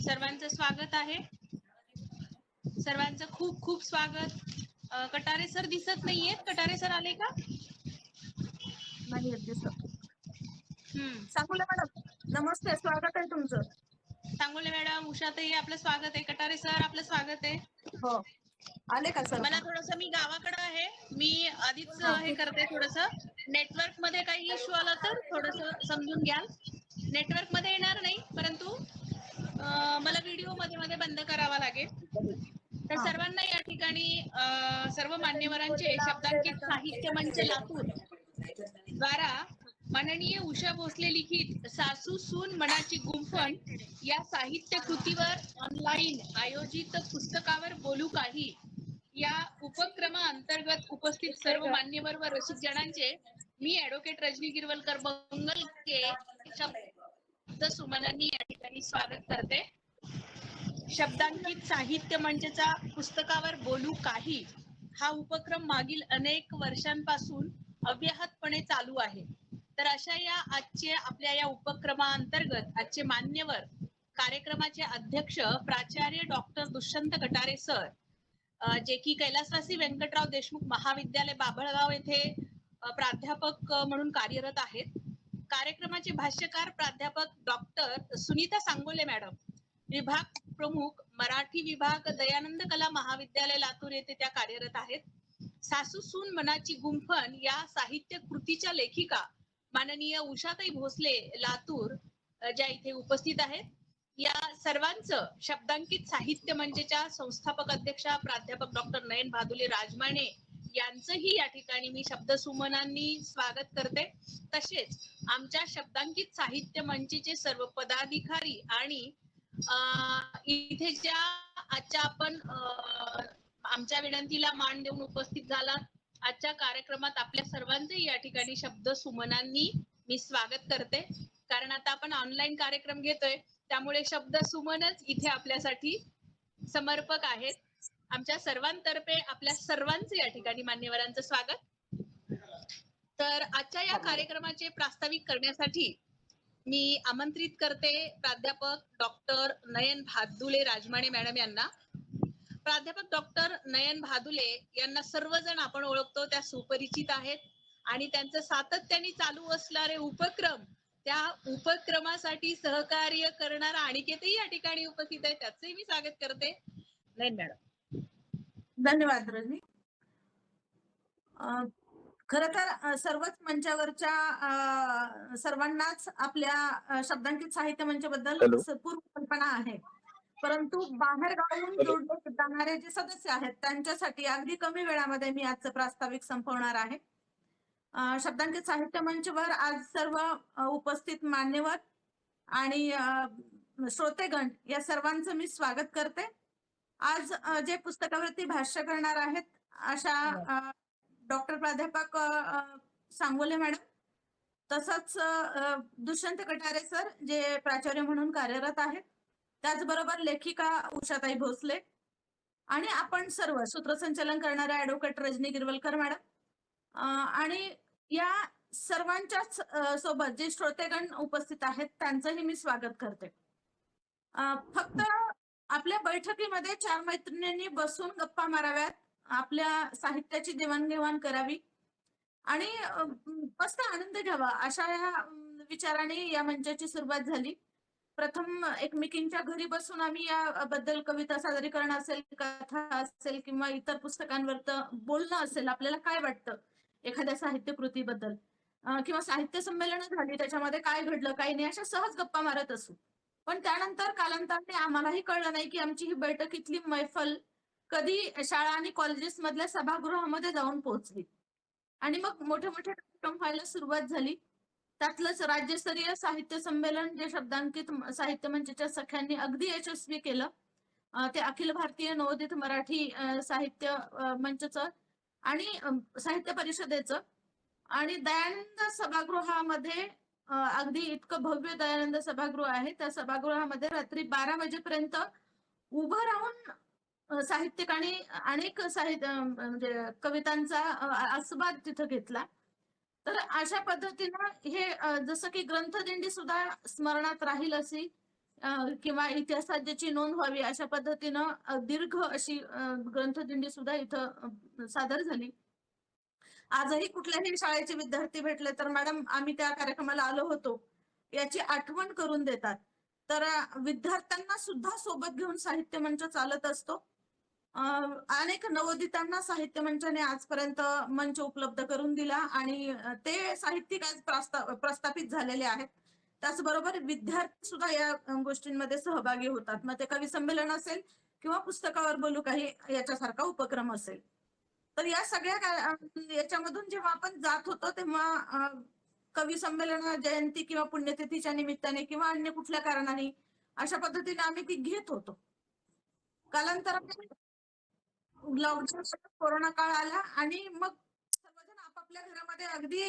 सर्वांचं स्वागत आहे. सर्वांचं खूप खूप स्वागत. कटारे सर दिसत नाहीयेत. कटारे सर आले का? नाही दिसत. सांगोले मॅडम नमस्ते, स्वागत आहे तुमचं. सांगोले मॅडम, उषाताई आपलं स्वागत आहे. कटारे सर आपलं स्वागत आहे. हो, आले का सर? मला थोडंसं, मी गावाकडे आहे, मी आधीच हे करते, थोडंसं नेटवर्क मध्ये काही इश्यू आला तर थोडंसं समजून घ्याल. नेटवर्क मध्ये येणार नाही, परंतु मला व्हिडिओ मध्ये बंद करावा लागेल. तर सर्वांना या ठिकाणी सर्व मान्यवरांचे शब्दांकित साहित्य मंच लातूर द्वारा माननीय उषा भोसले लिखित सासू सून मनाची गुंफण या साहित्य कृतीवर ऑनलाईन आयोजित पुस्तकावर बोलू काही या उपक्रमाअंतर्गत उपस्थित सर्व मान्यवर व रसिक जणांचे मी ॲडव्होकेट रजनी गिरवलकर बंगलके शब्द सुमनांनी या ठिकाणी स्वागत करते. शब्दांकित साहित्य मंचचा पुस्तकावर बोलू काही हा उपक्रम मागील अनेक वर्षांपासून अव्याहतपणे चालू आहे. तर अशा या आजच्या आपल्या या उपक्रमाअंतर्गत आजचे मान्यवर कार्यक्रमाचे अध्यक्ष प्राचार्य डॉक्टर दुष्यंत कटारे सर, जे की कैलासवासी व्यंकटराव देशमुख महाविद्यालय बाभळगाव येथे प्राध्यापक म्हणून कार्यरत आहेत. कार्यक्रमाचे भाष्यकार प्राध्यापक डॉक्टर सुनीता सांगोले मॅडम, विभाग प्रमुख मराठी विभाग दयानंद कला महाविद्यालय लातूर येथे त्या कार्यरत आहेत. सासू सून मनाची गुंफण या साहित्य कृतीच्या लेखिका माननीय उषाताई भोसले लातूर, ज्या इथे उपस्थित आहेत. या सर्वांचं शब्दांकित साहित्य मंचच्या संस्थापक अध्यक्षा प्राध्यापक डॉक्टर नयन भादुले राजमाने यांचंही या ठिकाणी मी शब्द सुमनांनी स्वागत करते. तसेच आमच्या शब्दांकित साहित्य मंचचे सर्व पदाधिकारी आणि इथे ज्या आजच्या आपण आमच्या विनंतीला मान देऊन उपस्थित झाला, आजच्या कार्यक्रमात आपल्या सर्वांचे या ठिकाणी शब्द सुमनांनी मी स्वागत करते. कारण आता आपण ऑनलाईन कार्यक्रम घेतोय, त्यामुळे शब्द सुमनच इथे आपल्यासाठी समर्पक आहेत. आमच्या सर्वांतर्फे आपल्या सर्वांचे या ठिकाणी मान्यवरांचं स्वागत. तर आजच्या या कार्यक्रमाचे प्रास्ताविक करण्यासाठी मी आमंत्रित करते प्राध्यापक डॉक्टर नयन भादुले राजमाने मॅडम यांना. प्राध्यापक डॉक्टर नयन भादुले यांना सर्वजण आपण ओळखतो, त्या सुपरिचित आहेत आणि त्यांचं सातत्याने चालू असणारे उपक्रम, त्या उपक्रमासाठी सहकार्य करणारा अनिकेतही या ठिकाणी उपस्थित आहे, त्याचंही मी स्वागत करते. नयन मॅडम. धन्यवाद रजनी. खर तर सर्वच मंचावरच्या सर्वांनाच आपल्या शब्दांकित साहित्य मंचाबद्दल पूर्ण कल्पना आहे, परंतु बाहेर गावाहून जोडले जाणारे जे सदस्य आहेत त्यांच्यासाठी अगदी कमी वेळामध्ये मी आजचं प्रास्ताविक संपवणार आहे. शब्दांकित साहित्य मंचवर आज सर्व उपस्थित मान्यवर आणि श्रोतेगण या सर्वांचं मी स्वागत करते. आज जे पुस्तकावरती भाष्य करणार आहेत अशा डॉक्टर प्राध्यापक सांगोले मॅडम, तसंच दुष्यंत कटारे सर जे प्राचार्य म्हणून कार्यरत आहेत, त्याचबरोबर लेखिका उषाताई भोसले आणि आपण सर्व सूत्रसंचालन करणाऱ्या ॲडव्होकेट रजनी गिरवलकर मॅडम आणि या सर्वांच्याच सोबत जे श्रोतेगण उपस्थित आहेत त्यांचंही मी स्वागत करते. फक्त आपल्या बैठकीमध्ये चार मैत्रिणींनी बसून गप्पा माराव्यात, आपल्या साहित्याची देवाणघेवाण करावी आणि मस्त आनंद घ्यावा, अशा या विचाराने या मंचाची सुरुवात झाली. प्रथम एकमेकींच्या घरी बसून आम्ही याबद्दल कविता सादरीकरण असेल, कथा असेल किंवा इतर पुस्तकांवर बोलणं असेल, आपल्याला काय वाटतं एखाद्या साहित्य कृतीबद्दल किंवा साहित्य संमेलन झाली त्याच्यामध्ये काय घडलं काही नाही, अशा सहज गप्पा मारत असू. पण त्यानंतर कालांतराने आम्हालाही कळलं नाही की आमची ही बैठकीतली मैफल कधी शाळा आणि कॉलेजेस मधल्या सभागृहामध्ये जाऊन पोहोचली आणि मग मोठे मोठे कार्यक्रम व्हायला सुरुवात झाली. त्यातलंच राज्यस्तरीय साहित्य संमेलन जे शब्दांकित साहित्य मंचच्या सख्यांनी अगदी यशस्वी केलं, ते अखिल भारतीय नवोदित मराठी साहित्य मंचचं आणि साहित्य परिषदेचं आणि दयानंद सभागृहामध्ये, अगदी इतकं भव्य दयानंद सभागृह आहे, त्या सभागृहामध्ये रात्री 12 वाजेपर्यंत उभं राहून साहित्यिकांनी अनेक म्हणजे कवितांचा आस्वाद तिथं घेतला. तर अशा पद्धतीनं हे जसं की ग्रंथदिंडी सुद्धा स्मरणात राहील अशी किंवा इतिहासात ज्याची नोंद व्हावी अशा पद्धतीनं दीर्घ अशी ग्रंथदिंडी सुद्धा इथं सादर झाली. आजही कुठल्याही शाळेचे विद्यार्थी भेटले तर मॅडम आम्ही त्या कार्यक्रमाला आलो होतो याची आठवण करून देतात. तर विद्यार्थ्यांना सुद्धा सोबत घेऊन साहित्य मंच चालत असतो. अनेक नवोदितांना साहित्य मंचाने आजपर्यंत मंच उपलब्ध करून दिला आणि ते साहित्यिक आज प्रस्थापित झालेले आहेत. त्याचबरोबर विद्यार्थी सुद्धा या गोष्टींमध्ये सहभागी होतात. मग ते कवी संमेलन असेल किंवा पुस्तकावर बोलू काही याच्यासारखा उपक्रम असेल. तर या सगळ्या याच्यामधून जेव्हा आपण जात होतो तेव्हा कवी संमेलन जयंती किंवा पुण्यतिथीच्या निमित्ताने किंवा अन्य कुठल्या कारणाने अशा पद्धतीने आम्ही ती घेत होतो. कालांतराने लॉकडाऊन कोरोना काळ आला आणि मग सर्वजण आपापल्या घरामध्ये अगदी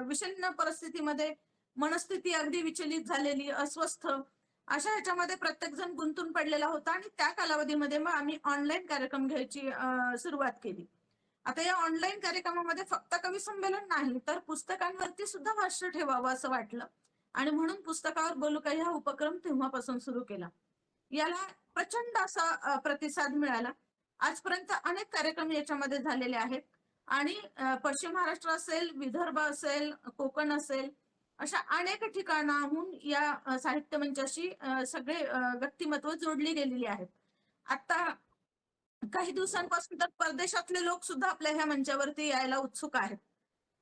विषण्ण परिस्थितीमध्ये मनस्थिती अगदी विचलित झालेली, अस्वस्थ अशा ह्याच्यामध्ये प्रत्येक जण गुंतून पडलेला होता आणि त्या कालावधीमध्ये मग आम्ही ऑनलाईन कार्यक्रम घ्यायची सुरुवात केली. आता या ऑनलाईन कार्यक्रमामध्ये फक्त कवी संमेलन नाही तर पुस्तकांवरती सुद्धा भाष्य ठेवावं असं वाटलं आणि म्हणून पुस्तकावर बोलू काही हा उपक्रम तेव्हापासून सुरू केला. याला प्रचंड असा प्रतिसाद मिळाला. आजपर्यंत अनेक कार्यक्रम याच्यामध्ये झालेले आहेत आणि पश्चिम महाराष्ट्र असेल, विदर्भ असेल, कोकण असेल अशा अनेक ठिकाणाहून या साहित्य मंचाशी सगळे व्यक्तिमत्व जोडली गेलेली आहेत. आता काही दिवसांपासून तर परदेशातले लोक सुद्धा आपल्या ह्या मंचावरती यायला उत्सुक आहेत.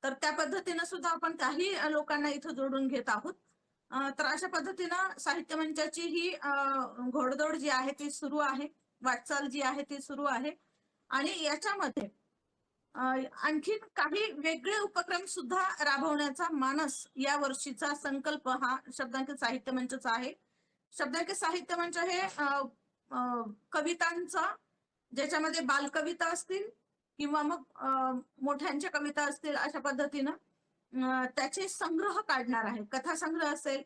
तर त्या पद्धतीनं सुद्धा आपण काही लोकांना इथं जोडून घेत आहोत. तर अशा पद्धतीनं साहित्य मंचाची ही घोडदौड जी आहे ती सुरू आहे, वाटचाल जी आहे ती सुरू आहे आणि याच्यामध्ये आणखीन काही वेगळे उपक्रम सुद्धा राबवण्याचा मानस या वर्षीचा संकल्प हा शब्दांकित साहित्य मंचचा आहे. शब्दांकित साहित्य मंच हे कवितांचा ज्याच्यामध्ये बालकविता असतील किंवा मग मोठ्यांच्या कविता असतील अशा पद्धतीनं त्याचे संग्रह काढणार आहे. कथा संग्रह असेल,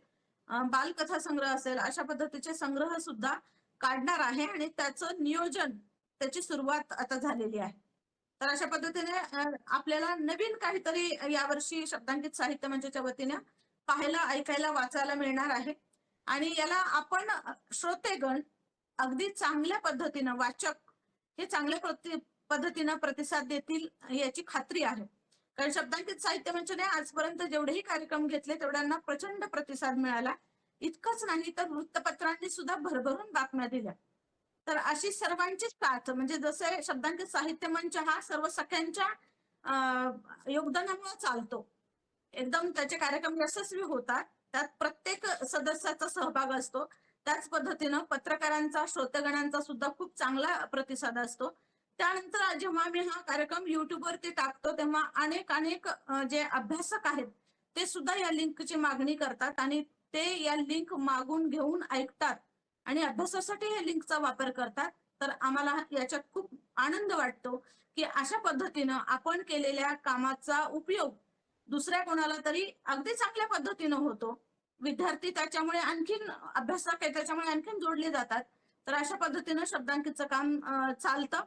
बालकथा संग्रह असेल अशा पद्धतीचे संग्रह सुद्धा काढणार आहे आणि त्याचं नियोजन त्याची सुरुवात आता झालेली आहे. तर अशा पद्धतीने आपल्याला नवीन काहीतरी यावर्षी शब्दांकित साहित्य मंचाच्या वतीने पाहायला, ऐकायला, वाचायला मिळणार आहे आणि याला आपण श्रोतेगण अगदी चांगल्या पद्धतीनं, वाचक हे चांगल्या पद्धतीनं प्रतिसाद देतील याची खात्री आहे. कारण शब्दांकित साहित्य मंचाने आजपर्यंत जेवढेही कार्यक्रम घेतले तेवढ्यांना प्रचंड प्रतिसाद मिळाला. इतकंच नाही तर वृत्तपत्रांनी सुद्धा भरभरून बातम्या दिल्या. तर अशी सर्वांचीच साथ म्हणजे जसे शब्दांकित साहित्य मंच हा सर्व सगळ्यांच्या योगदानामुळे चालतो. एकदम त्याचे कार्यक्रम यशस्वी होतात. त्यात प्रत्येक सदस्याचा सहभाग असतो. त्याच पद्धतीनं पत्रकारांचा, श्रोतेगणांचा सुद्धा खूप चांगला प्रतिसाद असतो. त्यानंतर जेव्हा आम्ही हा कार्यक्रम युट्यूबवरती टाकतो तेव्हा अनेक जे अभ्यासक आहेत ते सुद्धा या लिंकची मागणी करतात आणि ते या लिंक मागून घेऊन ऐकतात आणि अभ्यासासाठी या लिंकचा वापर करतात. तर आम्हाला याच्यात खूप आनंद वाटतो की अशा पद्धतीनं आपण केलेल्या कामाचा उपयोग दुसऱ्या कोणाला तरी अगदी चांगल्या पद्धतीनं होतो. विद्यार्थी त्याच्यामुळे आणखीन, अभ्यासक आहे त्याच्यामुळे आणखीन जोडले जातात. तर अशा पद्धतीनं शब्दांकितचं काम चालतं.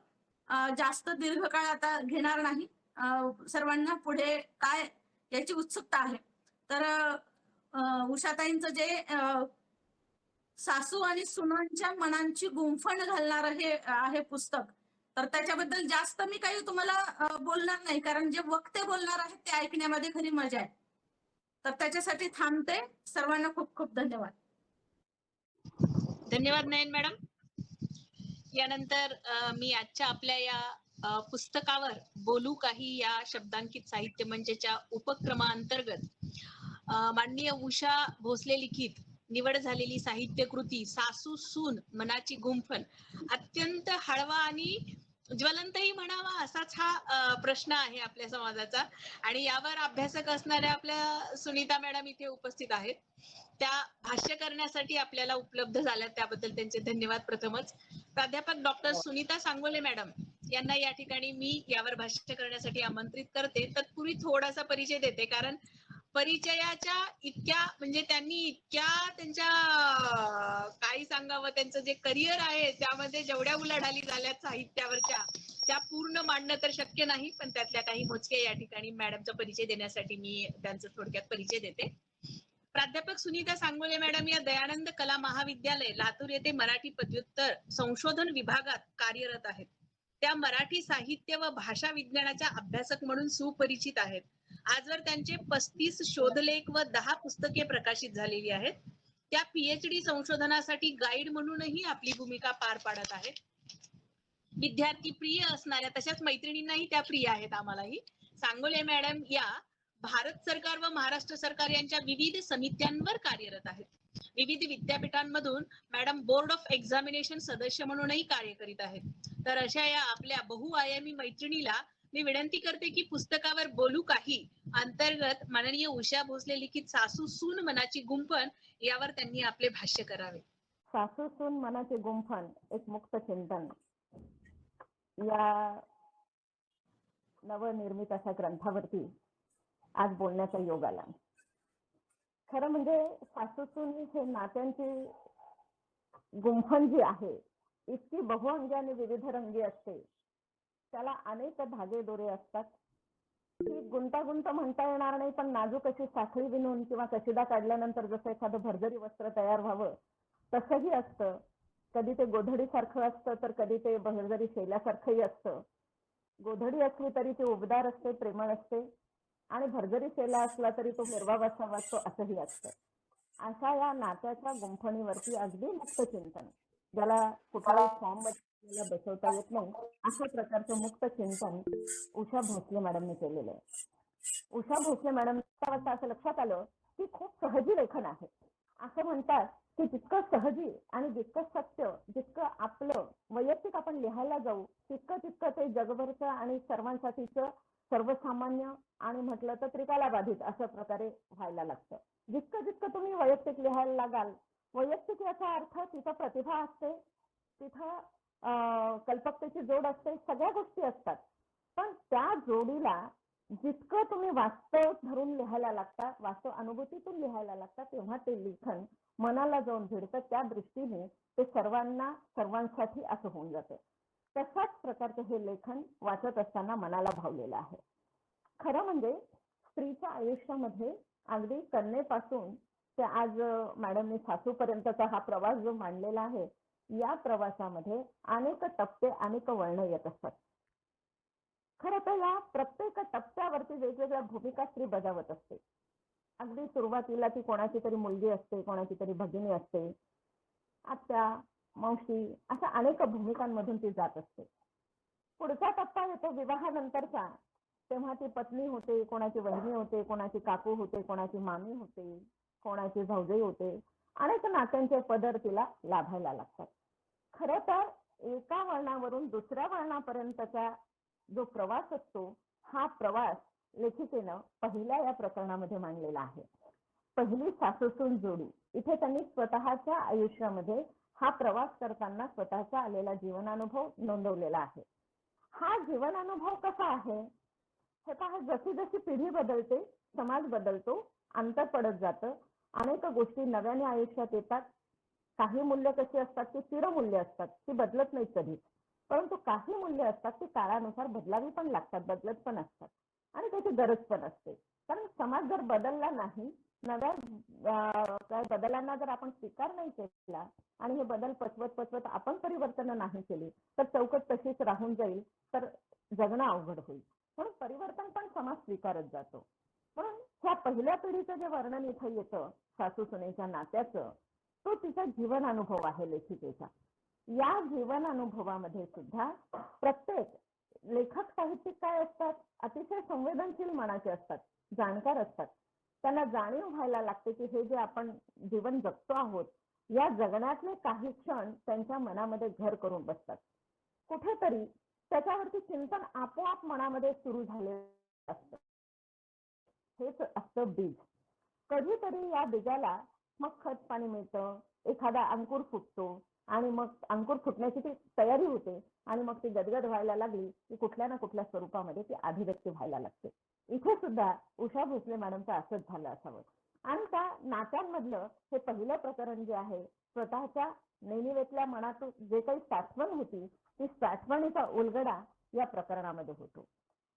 जास्त दीर्घकाळ आता घेणार नाही. सर्वांना पुढे काय याची उत्सुकता आहे. तर उषाताईंचं जे सासू आणि सुनांच्या मनांची गुंफण घालणारं हे आहे पुस्तक, तर त्याच्याबद्दल जास्त मी काही तुम्हाला बोलणार नाही कारण जे वक्ते बोलणार आहेत ते ऐकण्यामध्ये खरी मजा आहे. तर त्याच्यासाठी थांबते. सर्वांना खूप खूप धन्यवाद. धन्यवाद नयन मॅडम. यानंतर मी आजच्या आपल्या या पुस्तकावर बोलू काही या शब्दांकित साहित्य मंचाच्या उपक्रमाअंतर्गत माननीय उषा भोसले लिखित निवड झालेली साहित्य कृती सासू सून मनाची गुंफण अत्यंत हळवा आणि ज्वलंतही म्हणावा असाच हा प्रश्न आहे आपल्या समाजाचा आणि यावर अभ्यासक असणाऱ्या आपल्या सुनीता मॅडम इथे उपस्थित आहेत. त्या भाष्य करण्यासाठी आपल्याला उपलब्ध झाल्या त्याबद्दल त्यांचे धन्यवाद. प्रथमच प्राध्यापक डॉक्टर सुनीता सांगोले मॅडम यांना या ठिकाणी मी यावर भाष्य करण्यासाठी आमंत्रित करते. तत्पूर्वी थोडासा परिचय देते कारण परिचयाच्या इतक्या म्हणजे त्यांनी इतक्या त्यांच्या काही सांगावं त्यांचं जे करिअर आहे त्यामध्ये जेवढ्या उलाढाली झाल्यात साहित्यावरच्या त्या पूर्ण मांडणं तर शक्य नाही, पण त्यातल्या काही मोजक्या या ठिकाणी मॅडमचा परिचय देण्यासाठी मी त्यांचा थोडक्यात परिचय देते. प्राध्यापक सुनीता सांगोले मॅडम या दयानंद कला महाविद्यालय लातूर येथे मराठी पदव्युत्तर संशोधन विभागात कार्यरत आहेत. त्या मराठी साहित्य व भाषा विज्ञानाच्या अभ्यासक म्हणून सुपरिचित आहेत. आजवर त्यांचे 35 शोधलेख व 10 पुस्तके प्रकाशित झालेली आहेत. त्या पीएचडी संशोधनासाठी गाईड म्हणूनही आपली भूमिका पार पाडत आहेत. विद्यार्थी प्रिय असणाऱ्या तशाच मैत्रिणींनाही त्या प्रिय आहेत आम्हालाही. सांगोले मॅडम या भारत सरकार व महाराष्ट्र सरकार यांच्या विविध समित्यांवर कार्यरत आहेत. विविध विद्यापीठांमधून मॅडम बोर्ड ऑफ एक्झामिनेशन सदस्य म्हणूनही कार्य करीत आहेत. तर अशा या आपल्या बहुआयामी मैत्रिणीला मी विनंती करते की पुस्तकावर बोलू काही अंतर्गत माननीय उषा भोसले लिखित सासू सून मनाची गुंफण यावर त्यांनी आपले भाष्य करावे. सासू सून मनाचे गुंफण एक मुक्त चिंतन या नवनिर्मित अशा ग्रंथावरती आज बोलण्याचा योग आला. खरं म्हणजे सासू सून हे नात्यांची गुंफण जी आहे इतकी बहुअंगी आणि विविध रंगी असते. त्याला अनेक धागे दोरे असतात. ती गुंतागुंत म्हणता येणार नाही, पण नाजूक अशी साखळी विणून किंवा कशिदा काढल्यानंतर जसं एखादं भरजरी वस्त्र तयार व्हावं तसंही असतं. कधी ते गोधडी सारखं असतं तर कधी ते भरजरी शेल्यासारखंही असतं. गोधडी असली तरी ती उबदार असते, प्रेमळ असते, आणि भरजरी शेला असला तरी तो निर्वावासा वाटतो असंही असतं. अशा या नात्याच्या गुंफणीवरती अगदी मुक्त चिंतन, ज्याला कुठल्याही फॉर्म मध्ये बसवता येत नाही अशा प्रकारचं मुक्त चिंतन उषा भोसले मॅडमने केलेलं आहे. उषा भोसले मॅडम असं लक्षात आलं की खूप सहजी लेखन आहे. असं म्हणतात की जितकं सहजी आणि जितकं सत्य, जितकं आपलं वैयक्तिक आपण लिहायला जाऊ तितकं ते जगभरचं आणि सर्वांसाठीचं सर्वसामान्य आणि म्हटलं तर त्रिकाला बाधित अशा प्रकारे व्हायला लागतं. जितकं तुम्ही वैयक्तिक लिहायला लागाल, वैयक्तिक याचा अर्थ तिथं प्रतिभा असते, तिथं कल्पकतेची जोड असते, सगळ्या गोष्टी असतात. पण त्या जोडीला जितकं तुम्ही वास्तव धरून लिहायला लागता, वास्तव अनुभूतीतून लिहायला लागता, तेव्हा ते लेखन मनाला जाऊन भिडतं. त्या दृष्टीने ते सर्वांसाठी असं होऊन जातं. तशाच प्रकारचं हे लेखन वाचत असताना मनाला भावलेलं आहे. खरं म्हणजे स्त्रीच्या आयुष्यामध्ये अगदी कन्येपासून ते आज मॅडमने सासूपर्यंतचा हा प्रवास जो मांडलेला आहे, या प्रवासामध्ये अनेक टप्पे, अनेक वळण येत असतात. खरं तर या प्रत्येक टप्प्यावरती वेगवेगळ्या भूमिका स्त्री बजावत असते. अगदी सुरुवातीला ती कोणाची तरी मुलगी असते, कोणाची तरी भगिनी असते, आत्या, मावशी, अशा अनेक भूमिकांमधून ती जात असते. पुढचा टप्पा येतो विवाहानंतरचा, तेव्हा ती पत्नी होते, कोणाची वहिनी होते, कोणाची काकू होते, कोणाची मामी होते, कोणाची भाऊजाई होते. अनेक नात्यांचे पदर तिला लाभायला लागतात. खरं तर एका वळणावरून दुसऱ्या वळणापर्यंतचा जो प्रवास असतो, हा प्रवास लेखिकेनं पहिल्या या प्रकरणामध्ये मांडलेला आहे. पहिली सासूसून जोडी. इथे त्यांनी स्वतःच्या आयुष्यामध्ये हा प्रवास करताना स्वतःचा आलेला जीवनानुभव नोंदवलेला आहे. हा जीवनानुभव कसा आहे हे पहा. जशी जशी पिढी बदलते, समाज बदलतो, अंतर पडत जातं, अनेक गोष्टी नव्याने आयुष्यात येतात. काही मूल्य कशी असतात ती स्थिरमूल्य असतात, ती बदलत नाहीत कधीच. परंतु काही मूल्य असतात ती काळानुसार बदलावी पण लागतात, बदलत पण असतात, आणि त्याची गरज पण असते. कारण समाज जर बदलला नाही, नव्या बदलांना जर आपण स्वीकार नाही केला आणि हे बदल पचवत आपण परिवर्तन नाही केली तर चौकट तशीच राहून जाईल, तर जगणं अवघड होईल. म्हणून परिवर्तन पण समाज स्वीकारत जातो. म्हणून ह्या पहिल्या पिढीचं जे वर्णन इथं येतं सासू सुनेच्या नात्याचं, तो तिचा जीवन अनुभव आहे लेखिकेचा. या जीवन अनुभवामध्ये सुद्धा प्रत्येक लेखक साहित्यिक काय असतात, अतिशय संवेदनशील मनाचे असतात, जाणकार असतात. त्यांना जाणीव व्हायला लागते की हे जे आपण जीवन जगतो आहोत, या जगण्यातले काही क्षण त्यांच्या मनामध्ये घर करून बसतात. कुठेतरी त्याच्यावरती चिंतन आपोआप मनामध्ये सुरू झाले असतं. हेच असतं बीज. कधीतरी या बीजाला मग खत पाणी मिळतं, एखादा अंकुर फुटतो, आणि मग अंकुर फुटण्याची ती तयारी होते, आणि मग ती गदगद व्हायला लागली की कुठल्या ना कुठल्या स्वरूपामध्ये ती अभिव्यक्ती व्हायला लागते. इथे सुद्धा उषा भोसले मॅडमचं असंच झालं असावं. आणि त्या नात्यांमधलं हे पहिलं प्रकरण जे आहे, स्वतःच्या नेणिवेतल्या मनातून जे काही साठवण होती, ती साठवणीचा उलगडा या प्रकरणामध्ये होतो.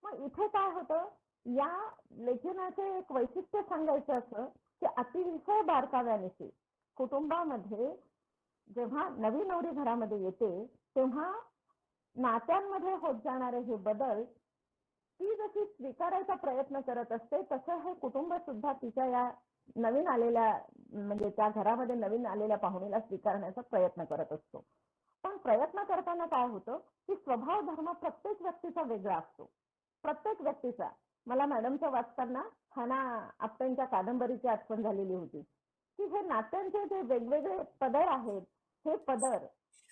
मग इथे काय होतं, या लेखनाचे एक वैशिष्ट्य सांगायचं असं की अतिशय बारकाव्याने कुटुंबामध्ये जेव्हा नवी नवरी घरामध्ये येते तेव्हा नात्यांमध्ये होत जाणारे हे बदल ती जशी स्वीकारायचा प्रयत्न करत असते तसं हे कुटुंब सुद्धा तिच्या या नवीन आलेल्या म्हणजे त्या घरामध्ये नवीन आलेल्या पाहुणीला स्वीकारण्याचा प्रयत्न करत असतो. पण प्रयत्न करताना काय होतं की स्वभाव धर्म प्रत्येक व्यक्तीचा वेगळा असतो. प्रत्येक व्यक्तीचा. मला मॅडमचं वाचताना हाना आपटेंच्या कादंबरीची आठवण झालेली होती की हे नात्यांचे जे वेगवेगळे पदर आहेत हे पदर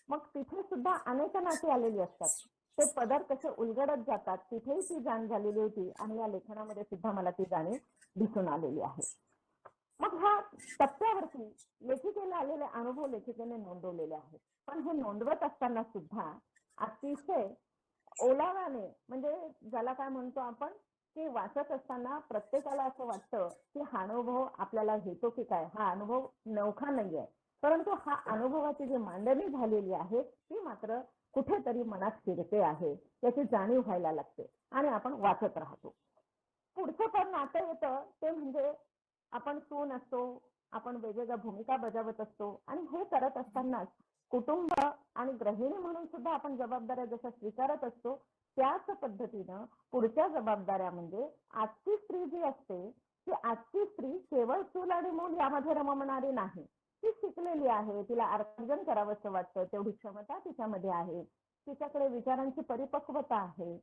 मग तिथे सुद्धा अनेक नाती आलेली असतात. ते पदर कसे उलगडत जातात तिथेही ती जाण झालेली होती आणि या लेखनामध्ये सुद्धा मला ती जाणीव दिसून आलेली आहे. मग ह्या टप्प्यावरती लेखिकेला आलेले अनुभव लेखिकेने नोंदवलेले आहेत. पण हे नोंदवत असताना सुद्धा अतिशय ओलाव्याने म्हणजे ज्याला काय म्हणतो आपण की वाचत असताना प्रत्येकाला असं वाटतं की हा अनुभव आपल्याला घेतो की काय, हा अनुभव नवखा नाहीये, परंतु हा अनुभवाची जी मांडणी झालेली आहे ती मात्र कुठेतरी मनात शिरते आहे याची जाणीव व्हायला लागते आणि आपण वाचत राहतो. पुढचं पण नातं येतं ते म्हणजे आपण सून असतो, आपण वेगवेगळ्या भूमिका बजावत असतो आणि हे करत असतानाच कुटुंब आणि गृहिणी म्हणून सुद्धा आपण जबाबदाऱ्या जशा स्वीकारत असतो त्याच पद्धतीनं पुढच्या जबाबदाऱ्या म्हणजे आजची स्त्री जी असते ती आजची स्त्री केवळ चूल आणि मूल यामध्ये रमणारी नाही. ती शिकलेली आहे, तिला अर्जन करावंसं वाटतं, तेवढी क्षमता तिच्यामध्ये आहे, तिच्याकडे विचारांची परिपक्वता आहे,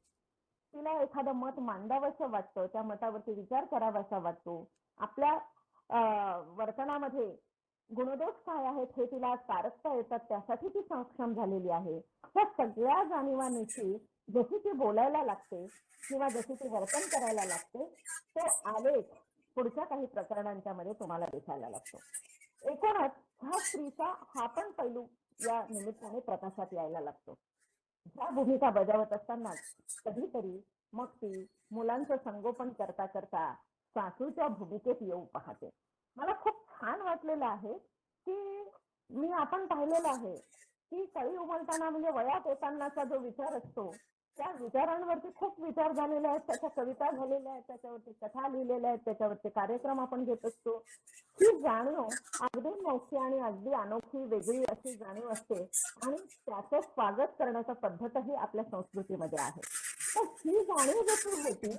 तिला एखादं मत मांडावंसं वाटतं, त्या मतावरती विचार करावासा वाटतो, आपल्या वर्तनामध्ये गुणदोष काय आहेत हे तिला पारखता येतात त्यासाठी ती सक्षम झालेली आहे. त्या सगळ्या जाणीवांची जशी ती बोलायला लागते किंवा जशी ती वर्तन करायला लागते तो आलेख पुढच्या काही प्रकरणांच्या मध्ये तुम्हाला दिसायला लागतो. एकूणच ह्या स्त्रीचा हा पण पैलू या निमित्ताने प्रकाशात यायला लागतो. ह्या भूमिका बजावत असताना कधीतरी मग ती मुलांचं संगोपन करता करता सासूच्या भूमिकेत येऊ पाहते. मला खूप छान वाटलेलं आहे की आपण पाहिलेलं आहे की कळी उमलताना म्हणजे वयात येतानाचा जो विचार असतो त्या विचारांवरती खूप विचार झालेले आहेत, त्याच्या कविता झालेल्या आहेत, त्याच्यावरती कथा लिहिलेल्या आहेत, त्याच्यावरती कार्यक्रम आपण घेत असतो. ही जाणीव अगदी मोठी आणि अगदी अनोखी वेगळी अशी जाणीव असते आणि त्याचं स्वागत करण्याचा पद्धतही आपल्या संस्कृतीमध्ये आहे. तर ही जाणीव जशी होती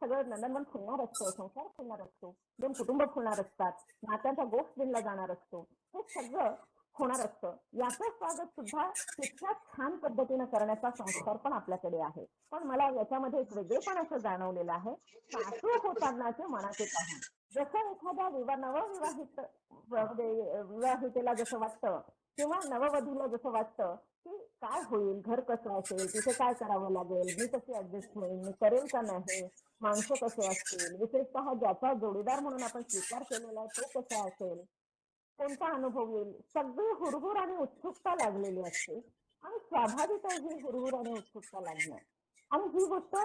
सगळं नंदनवन फुलणार असतं, संसार फुलणार असतो, 2 कुटुंब फुलणार असतात, नात्यांचा गोष्ट दिनला जाणार असतो, हे सगळं होणार असतं. याचं स्वागत सुद्धा तितक्याच छान पद्धतीनं करण्याचा संस्कार पण आपल्याकडे आहे. पण मला याच्यामध्ये एक वेगळेपण असं जाणवलेलं आहे सासू होतानाचे मनाचे पाहून. जसं एखाद्या विवाहितेला जसं वाटतं किंवा नववधूला जसं वाटतं की काय होईल, घर कसं असेल, तिथे काय करावं लागेल, मी कशी ऍडजस्ट होईल, मी करेल का नाही, माणसं कसे असतील, विशेषतः ज्याचा जोडीदार म्हणून आपण स्वीकार केलेला आहे तो कसा असेल, कोणता अनुभव येईल, सगळी हुरहुर आणि उत्सुकता लागलेली असते आणि स्वाभाविक आहे ही हुरहुर आणि उत्सुकता लागणं. आणि ही गोष्ट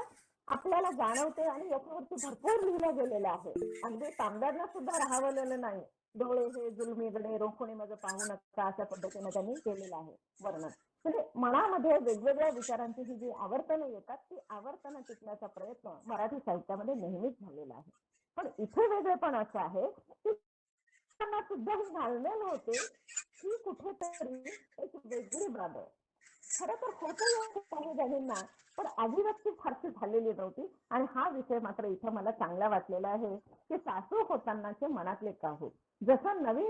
आपल्याला जाणवते आणि याच्यावरती भरपूर लिहिलं गेलेलं आहे. अगदी तांब्यानं सुद्धा राहावलेलं नाही. डोळे हे जुलमीकडे रोखोणी माझं पाहू नका अशा पद्धतीने त्यांनी केलेलं आहे वर्णन. म्हणजे मनामध्ये वेगवेगळ्या विचारांची ही जी आवर्तनं येतात ती आवर्तनं टिकण्याचा प्रयत्न मराठी साहित्यामध्ये नेहमीच झालेला आहे. पण इथे वेगळेपण असं आहे की त्यांना सुद्धा ही घालमेल होते ही कुठेतरी एक वेगळी बाब आहे. खरं तर होतं काही जणींना पण अभिव्यक्ती फारशी झालेली नव्हती आणि हा विषय मात्र इथं मला चांगला वाटलेला आहे की सासू होतानाचे मनातले का होत. जसं नवी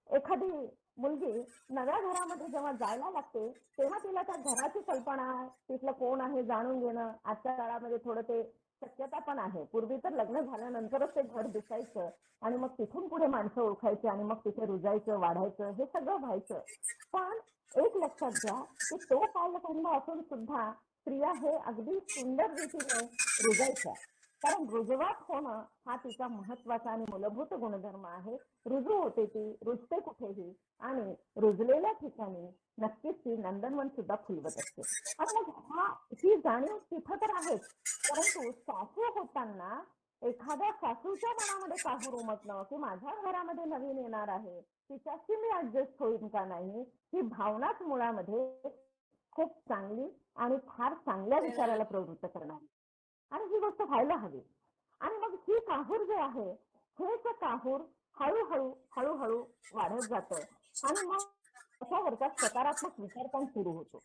एखादी मुलगी नव्या घरामध्ये जेव्हा जायला लागते तेव्हा तिला त्या घराची कल्पना तिथलं कोण आहे जाणून घेणं आजच्या काळामध्ये थोडं ते शक्यता पण आहे. पूर्वी तर लग्न झाल्यानंतरच ते घर दिसायचं आणि मग तिथून पुढे माणसं ओळखायची आणि मग तिथे रुजायचं वाढायचं हे सगळं व्हायचं. पण एक लक्षात घ्या की तो कालखंड असून सुद्धा स्त्रिया हे अगदी सुंदर रीतीने रुजायच्या. कारण रुजवात होणं हा तिचा महत्वाचा आणि मूलभूत गुणधर्म आहे. रुजू होते ती, रुजते कुठेही आणि रुजलेल्या ठिकाणी नक्कीच ती नंदनवन सुद्धा फुलवत असते. आणि मग ही जाणीव तिथं तर आहेच, परंतु सासू होताना एखाद्या सासूच्या मनामध्ये काहूर उमटणं की माझ्या घरामध्ये नवीन येणार आहे तिच्याशी मी ऍडजस्ट होईन का नाही ही भावनाच मुळामध्ये खूप चांगली आणि फार चांगल्या विचाराला प्रवृत्त करणारी, आणि ही गोष्ट व्हायला हवी. आणि मग ही काहूर जे आहे, हेच काहूर हळूहळू हळूहळू वाढत जातं आणि मग त्याच्यावरचा सकारात्मक विचार पण सुरू होतो.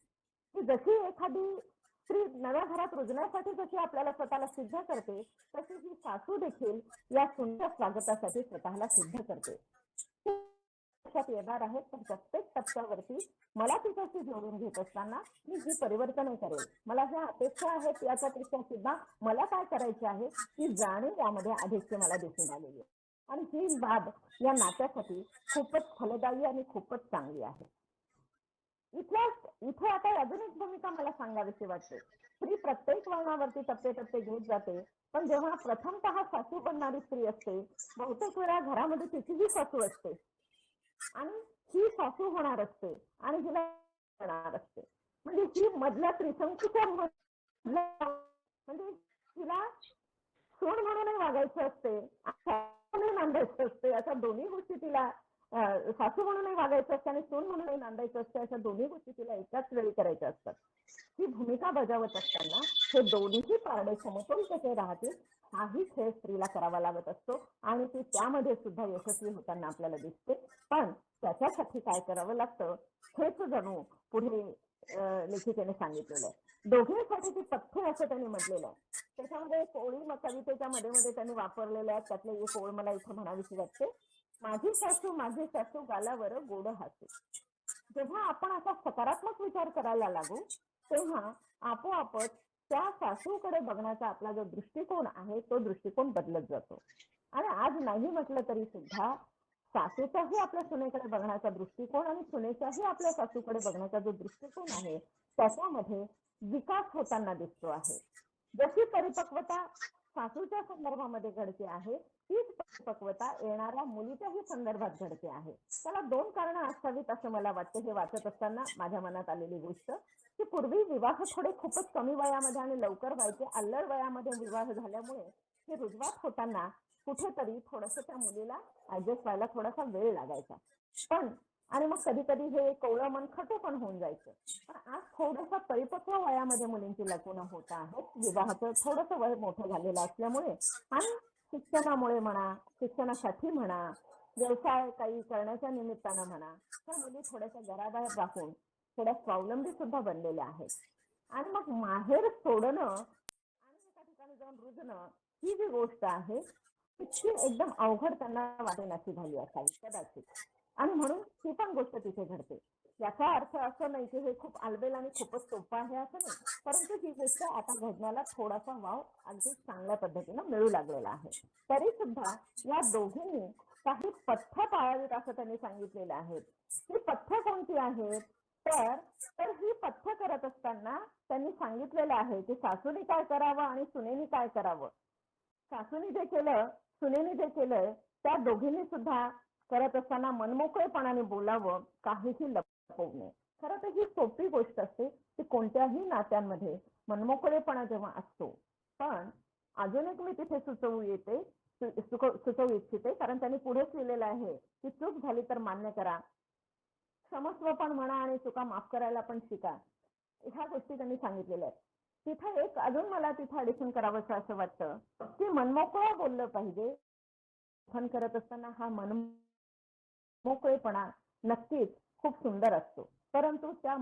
की जशी एखादी स्त्री नव्या घरात रुजण्यासाठी जशी आपल्याला स्वतःला सिद्ध करते, तशी ही सासू देखील या सुंदर स्वागतासाठी स्वतःला सिद्ध करते. लक्षात येणार आहेत, पण प्रत्येक टप्प्यावरती मला तिच्याशी जोडून घेत असताना मी जी परिवर्तन करेल, मला ज्या अपेक्षा आहेत याच्यापेक्षा सुद्धा मला काय करायचे आहे ही जाणीव यामध्ये अधिकची मला दिसून आलेली आहे. आणि ही बाब या नात्यासाठी खूपच फलदायी आणि खूपच चांगली आहे. इथे आता अजून एक भूमिका मला सांगावीशी वाटते. स्त्री प्रत्येक वळणावरती टप्पे घेत जाते, पण जेव्हा प्रथमतः सासू बनणारी स्त्री असते, बहुतेक वेळा घरामध्ये तिचीही सासू असते आणि ही सासू होणार असते आणि हिला होणार असते. म्हणजे ही मधल्या त्रिशंकूच्या म्हणजे तिला सून म्हणूनही वागायचं असते, म्हणून नांदायचं असते, अशा दोन्ही गोष्टी तिला सासू म्हणूनही वागायचं असते आणि सून म्हणूनही नांदायचं असते, अशा दोन्ही गोष्टी तिला एकाच वेळी करायच्या असतात. ही भूमिका बजावत असताना हे दोन्हीही पारडे समतोल कसे राहतील हाही खेळ स्त्रीला करावा लागत असतो आणि ती त्यामध्ये सुद्धा यशस्वी होताना आपल्याला दिसते. पण त्याच्यासाठी काय करावं लागतं हेच जणू पुढे लेखिकेने सांगितलेलं आहे. दोघींसाठी ती पथ्य असं त्यांनी म्हटलेलं आहे. त्याच्यामध्ये एक ओळी कवितेच्या मध्ये त्यांनी वापरलेल्या आहेत. त्यातले एक ओळ मला इथे म्हणावीशी वाटते. माझी सासू गालावर गोड हसू. जेव्हा आपण असा सकारात्मक विचार करायला लागू तेव्हा आपोआपच त्या सासूकडे बघण्याचा आपला जो दृष्टिकोन आहे तो दृष्टिकोन बदलत जातो. आणि आज नाही म्हटलं तरी सुद्धा सासूचाही आपल्या सुनेकडे बघण्याचा दृष्टिकोन आणि सुनेचाही आपल्या सासूकडे बघण्याचा जो दृष्टिकोन आहे त्याच्यामध्ये विकास होताना दिसतो आहे. जशी परिपक्वता सासूच्या संदर्भामध्ये घडते आहे तीच परिपक्वता येणाऱ्या मुलीच्याही संदर्भात घडते आहे. त्याला दोन कारणं असावीत असं मला वाटतं. हे वाचत असताना माझ्या मनात आलेली गोष्ट की पूर्वी विवाह थोडे खूपच कमी वयामध्ये आणि लवकर व्हायचे. अल्लड वयामध्ये विवाह झाल्यामुळे हे रुजवात होताना कुठेतरी थोडंसं त्या मुलीला ऍडजस्ट व्हायला थोडासा वेळ लागायचा. पण आणि मग कधी कधी हे कवळं मन खटू पण होऊन जायचं. पण आज थोडंसं परिपक्व वयामध्ये मुलींची लग्न होत आहेत. विवाहाचं थोडंसं वय मोठं झालेलं असल्यामुळे आणि शिक्षणामुळे म्हणा, शिक्षणासाठी म्हणा, व्यवसाय काही करण्याच्या निमित्तानं म्हणा, त्या मुली थोड्याशा घराबाहेर राहून थोड्या स्वावलंबी सुद्धा बनलेल्या आहेत. आणि मग माहेर सोडणं आणि एका ठिकाणी जाऊन रुजणं ही जी गोष्ट आहे तिची एकदम अवघड त्यांना वाटेनाशी झाली असावी कदाचित. आणि म्हणून ही पण गोष्ट तिथे घडते. याचा अर्थ असं नाही की हे खूप आलबेल आणि खूपच सोपं आहे असं नाही, परंतु ही गोष्ट आता घडण्याला थोडासा वाव अगदी चांगल्या पद्धतीनं मिळू लागलेला आहे. तरी सुद्धा या दोघींनी काही पथ्य पाळावीत असं त्यांनी सांगितलेलं आहे. ही पथ्य कोणती आहेत तर ही पथ्य करत असताना त्यांनी सांगितलेलं आहे की सासूने काय करावं आणि सुनेनी काय करावं. सासूने जे केलं सुनेने जे केलंय त्या दोघींनी सुद्धा करत असताना मनमोकळेपणाने बोलावं, काहीही लपवू नये. खरं तर ही सोपी गोष्ट असते की कोणत्याही नात्यांमध्ये मनमोकळेपणा जेव्हा असतो. पण अजून एक मी तिथे सुचवू इच्छिते कारण त्यांनी पुढेच लिहिलेलं आहे की चूक झाली तर मान्य करा, क्षमस्व पण म्हणा आणि चुका माफ करायला पण शिका. ह्या गोष्टी त्यांनी सांगितलेल्या आहेत. तिथे एक अजून मला तिथे ऍडिशन करावंसं असं वाटतं की मनमोकळं बोललं पाहिजे. लेखन करत असताना हा मनमोकळेपणा नक्कीच खूप सुंदर असतो, परंतु त्या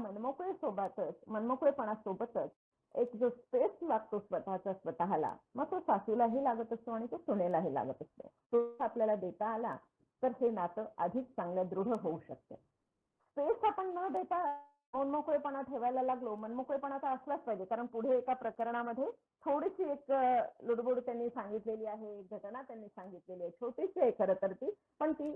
मनमोकळेपणासोबतच एक जो स्पेस लागतो स्वतःला, मग तो सासूलाही लागत असतो आणि तो सुनेलाही लागत असतो. तो आपल्याला देता आला तर हे नातं अधिक चांगलं दृढ होऊ शकतं. स्पेस आपण न देता मनमोकळेपणा ठेवायला लागलो, मनमोकळेपणा तर असलाच पाहिजे कारण पुढे एका प्रकरणामध्ये थोडीशी एक लुडबुड त्यांनी सांगितलेली आहे, एक घटना त्यांनी सांगितलेली आहे, छोटीशी आहे खरं तर ती, पण ती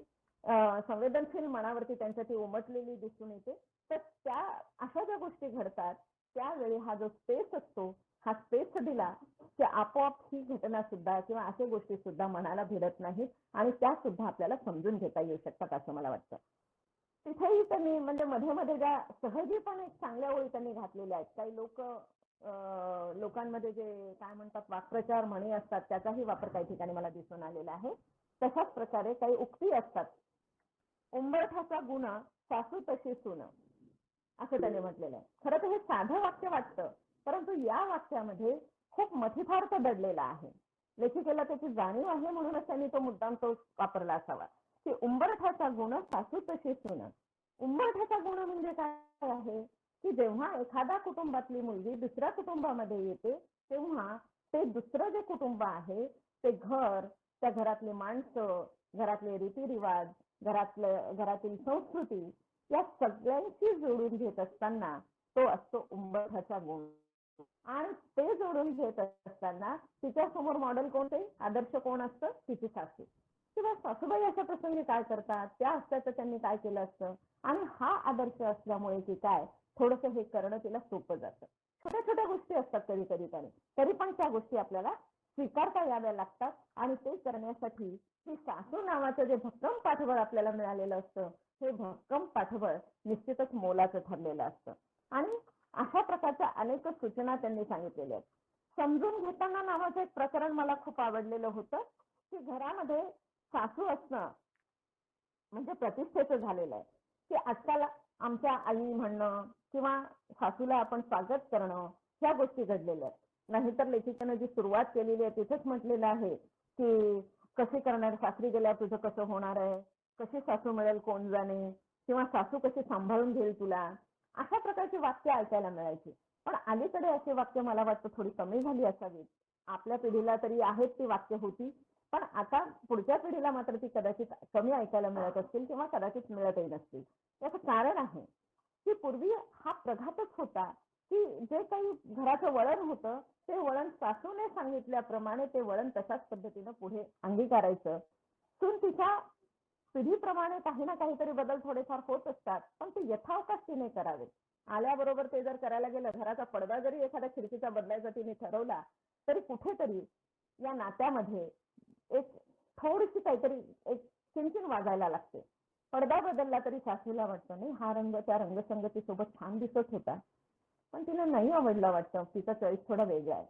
संवेदनशील मनावरती त्यांच्या ती उमटलेली दिसून येते. तर त्या अशा ज्या गोष्टी घडतात त्यावेळी हा जो स्पेस असतो, हा स्पेस दिला की आपोआप ही घटना सुद्धा किंवा अशा गोष्टी सुद्धा मनाला भिडत नाहीत आणि त्या सुद्धा आपल्याला समजून घेता येऊ शकतात असं मला वाटतं. तिथेही त्यांनी म्हणजे मध्ये मध्ये ज्या सहजी पण एक चांगल्या ओळी त्यांनी घातलेल्या आहेत. काही लोकांमध्ये जे काय म्हणतात वाक्प्रचार म्हणी असतात त्याचाही वापर काही ठिकाणी मला दिसून आलेला आहे. तशाच प्रकारे काही उक्ती असतात. उंबरठाचा गुण सासू तशी सून. असं त्याने म्हटलेलं आहे. खरं तर हे साधं वाक्य वाटतं, परंतु या वाक्यामध्ये खूप मथितार्थ दडलेला आहे. लेखिकेला त्याची जाणीव आहे म्हणूनच त्यांनी तो मुद्दाम तो वापरला असावा की उंबरठ्याचा गुण सासू तशी सुन. उंबरठ्याचा गुण म्हणजे काय आहे की जेव्हा एखाद्या कुटुंबातली मुलगी दुसऱ्या कुटुंबामध्ये येते तेव्हा ते दुसरं जे कुटुंब आहे ते घर, त्या घरातली माणसं, घरातले रीतिरिवाज, घरातील संस्कृती या सगळ्यांची जोडून घेत असताना तो असतो उंबरठ्याचा गुण. आणि ते जोडून घेत असताना तिच्या समोर मॉडेल कोणते, आदर्श कोण असतं, तिची सासू किंवा सासूबाई. अशा प्रसंगी काय करतात, त्या असतात तर त्यांनी काय केलं असतं आणि हा आदर्श असल्यामुळे की काय थोडस हे करणं तिला सोपं जातं. छोट्या छोट्या गोष्टी असतात कधी कधी तरी पण त्या गोष्टी आपल्याला स्वीकारता याव्या लागतात आणि ते करण्यासाठी ही सासू नावाचं जे भक्कम पाठबळ आपल्याला मिळालेलं असतं हे भक्कम पाठबळ निश्चितच मोलाचं ठरलेलं असतं. आणि अशा प्रकारच्या अनेक सूचना त्यांनी सांगितलेल्या आहेत. समजून घेताना नावाचं एक प्रकरण मला खूप आवडलेलं होतं की घरामध्ये सासू असणं म्हणजे प्रतिष्ठेचं झालेलं आहे की आजकाल आमच्या आई म्हणणं किंवा सासूला आपण स्वागत करणं ह्या गोष्टी घडलेल्या आहेत. नाहीतर लेखिकेनं जी सुरुवात केलेली आहे तिथेच म्हटलेलं आहे की कशी करणार, सासरी गेल्यावर तुझं कसं होणार आहे, कशी सासू मिळेल कोण जाणे, किंवा सासू कशी सांभाळून घेईल तुला, अशा प्रकारची वाक्य ऐकायला मिळायची. पण अलीकडे अशी वाक्य मला वाटतं थोडी कमी झाली असावीत. आपल्या पिढीला तरी आहेत ती वाक्य होती, पण आता पुढच्या पिढीला मात्र ती कदाचित कमी ऐकायला मिळत असतील किंवा कदाचित मिळतही नसतील. याचं कारण आहे की पूर्वी हा प्रघातच होता की जे काही घराचं वळण होतं ते वळण सासूने सांगितल्याप्रमाणे ते वळण तशाच पद्धतीनं पुढे अंगीकारायचं. सून तिच्या पिढीप्रमाणे काही ना काहीतरी बदल थोडेफार होत असतात, पण ते यथावकाश तिने करावेत. आल्याबरोबर ते जर करायला गेलं, घराचा पडदा जरी एखाद्या खिडकीचा बदलायचा तिने ठरवला तरी कुठेतरी या नात्यामध्ये एक थोडीशी काहीतरी एक चिंचिन वाजायला लागते. पडदा बदलला तरी सासूला वाटतं नाही हा रंग त्या रंगसंगतीसोबत छान दिसत होता, पण तिला नाही आवडला वाटतं, तिचा चॉईस थोडा वेगळा आहे.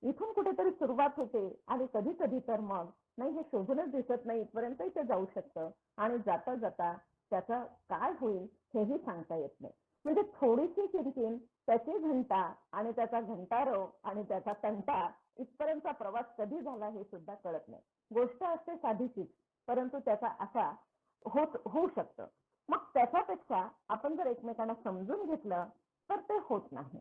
इथून कुठेतरी सुरुवात होते आणि कधी कधी तर मग नाही हे शोभूनच दिसत नाही इथपर्यंतही ते जाऊ शकतं आणि जाता जाता त्याचं काय होईल हेही सांगता येत नाही. म्हणजे थोडीशी किंचिन त्याची घंटा आणि त्याचा घंटारव आणि त्याचा तंटा इथपर्यंतचा प्रवास कधी झाला हे सुद्धा कळत नाही. गोष्ट असते साधीशीच, परंतु त्याचा असा होऊ शकतं. मग त्याच्यापेक्षा आपण जर एकमेकांना समजून घेतलं तर ते होत नाही.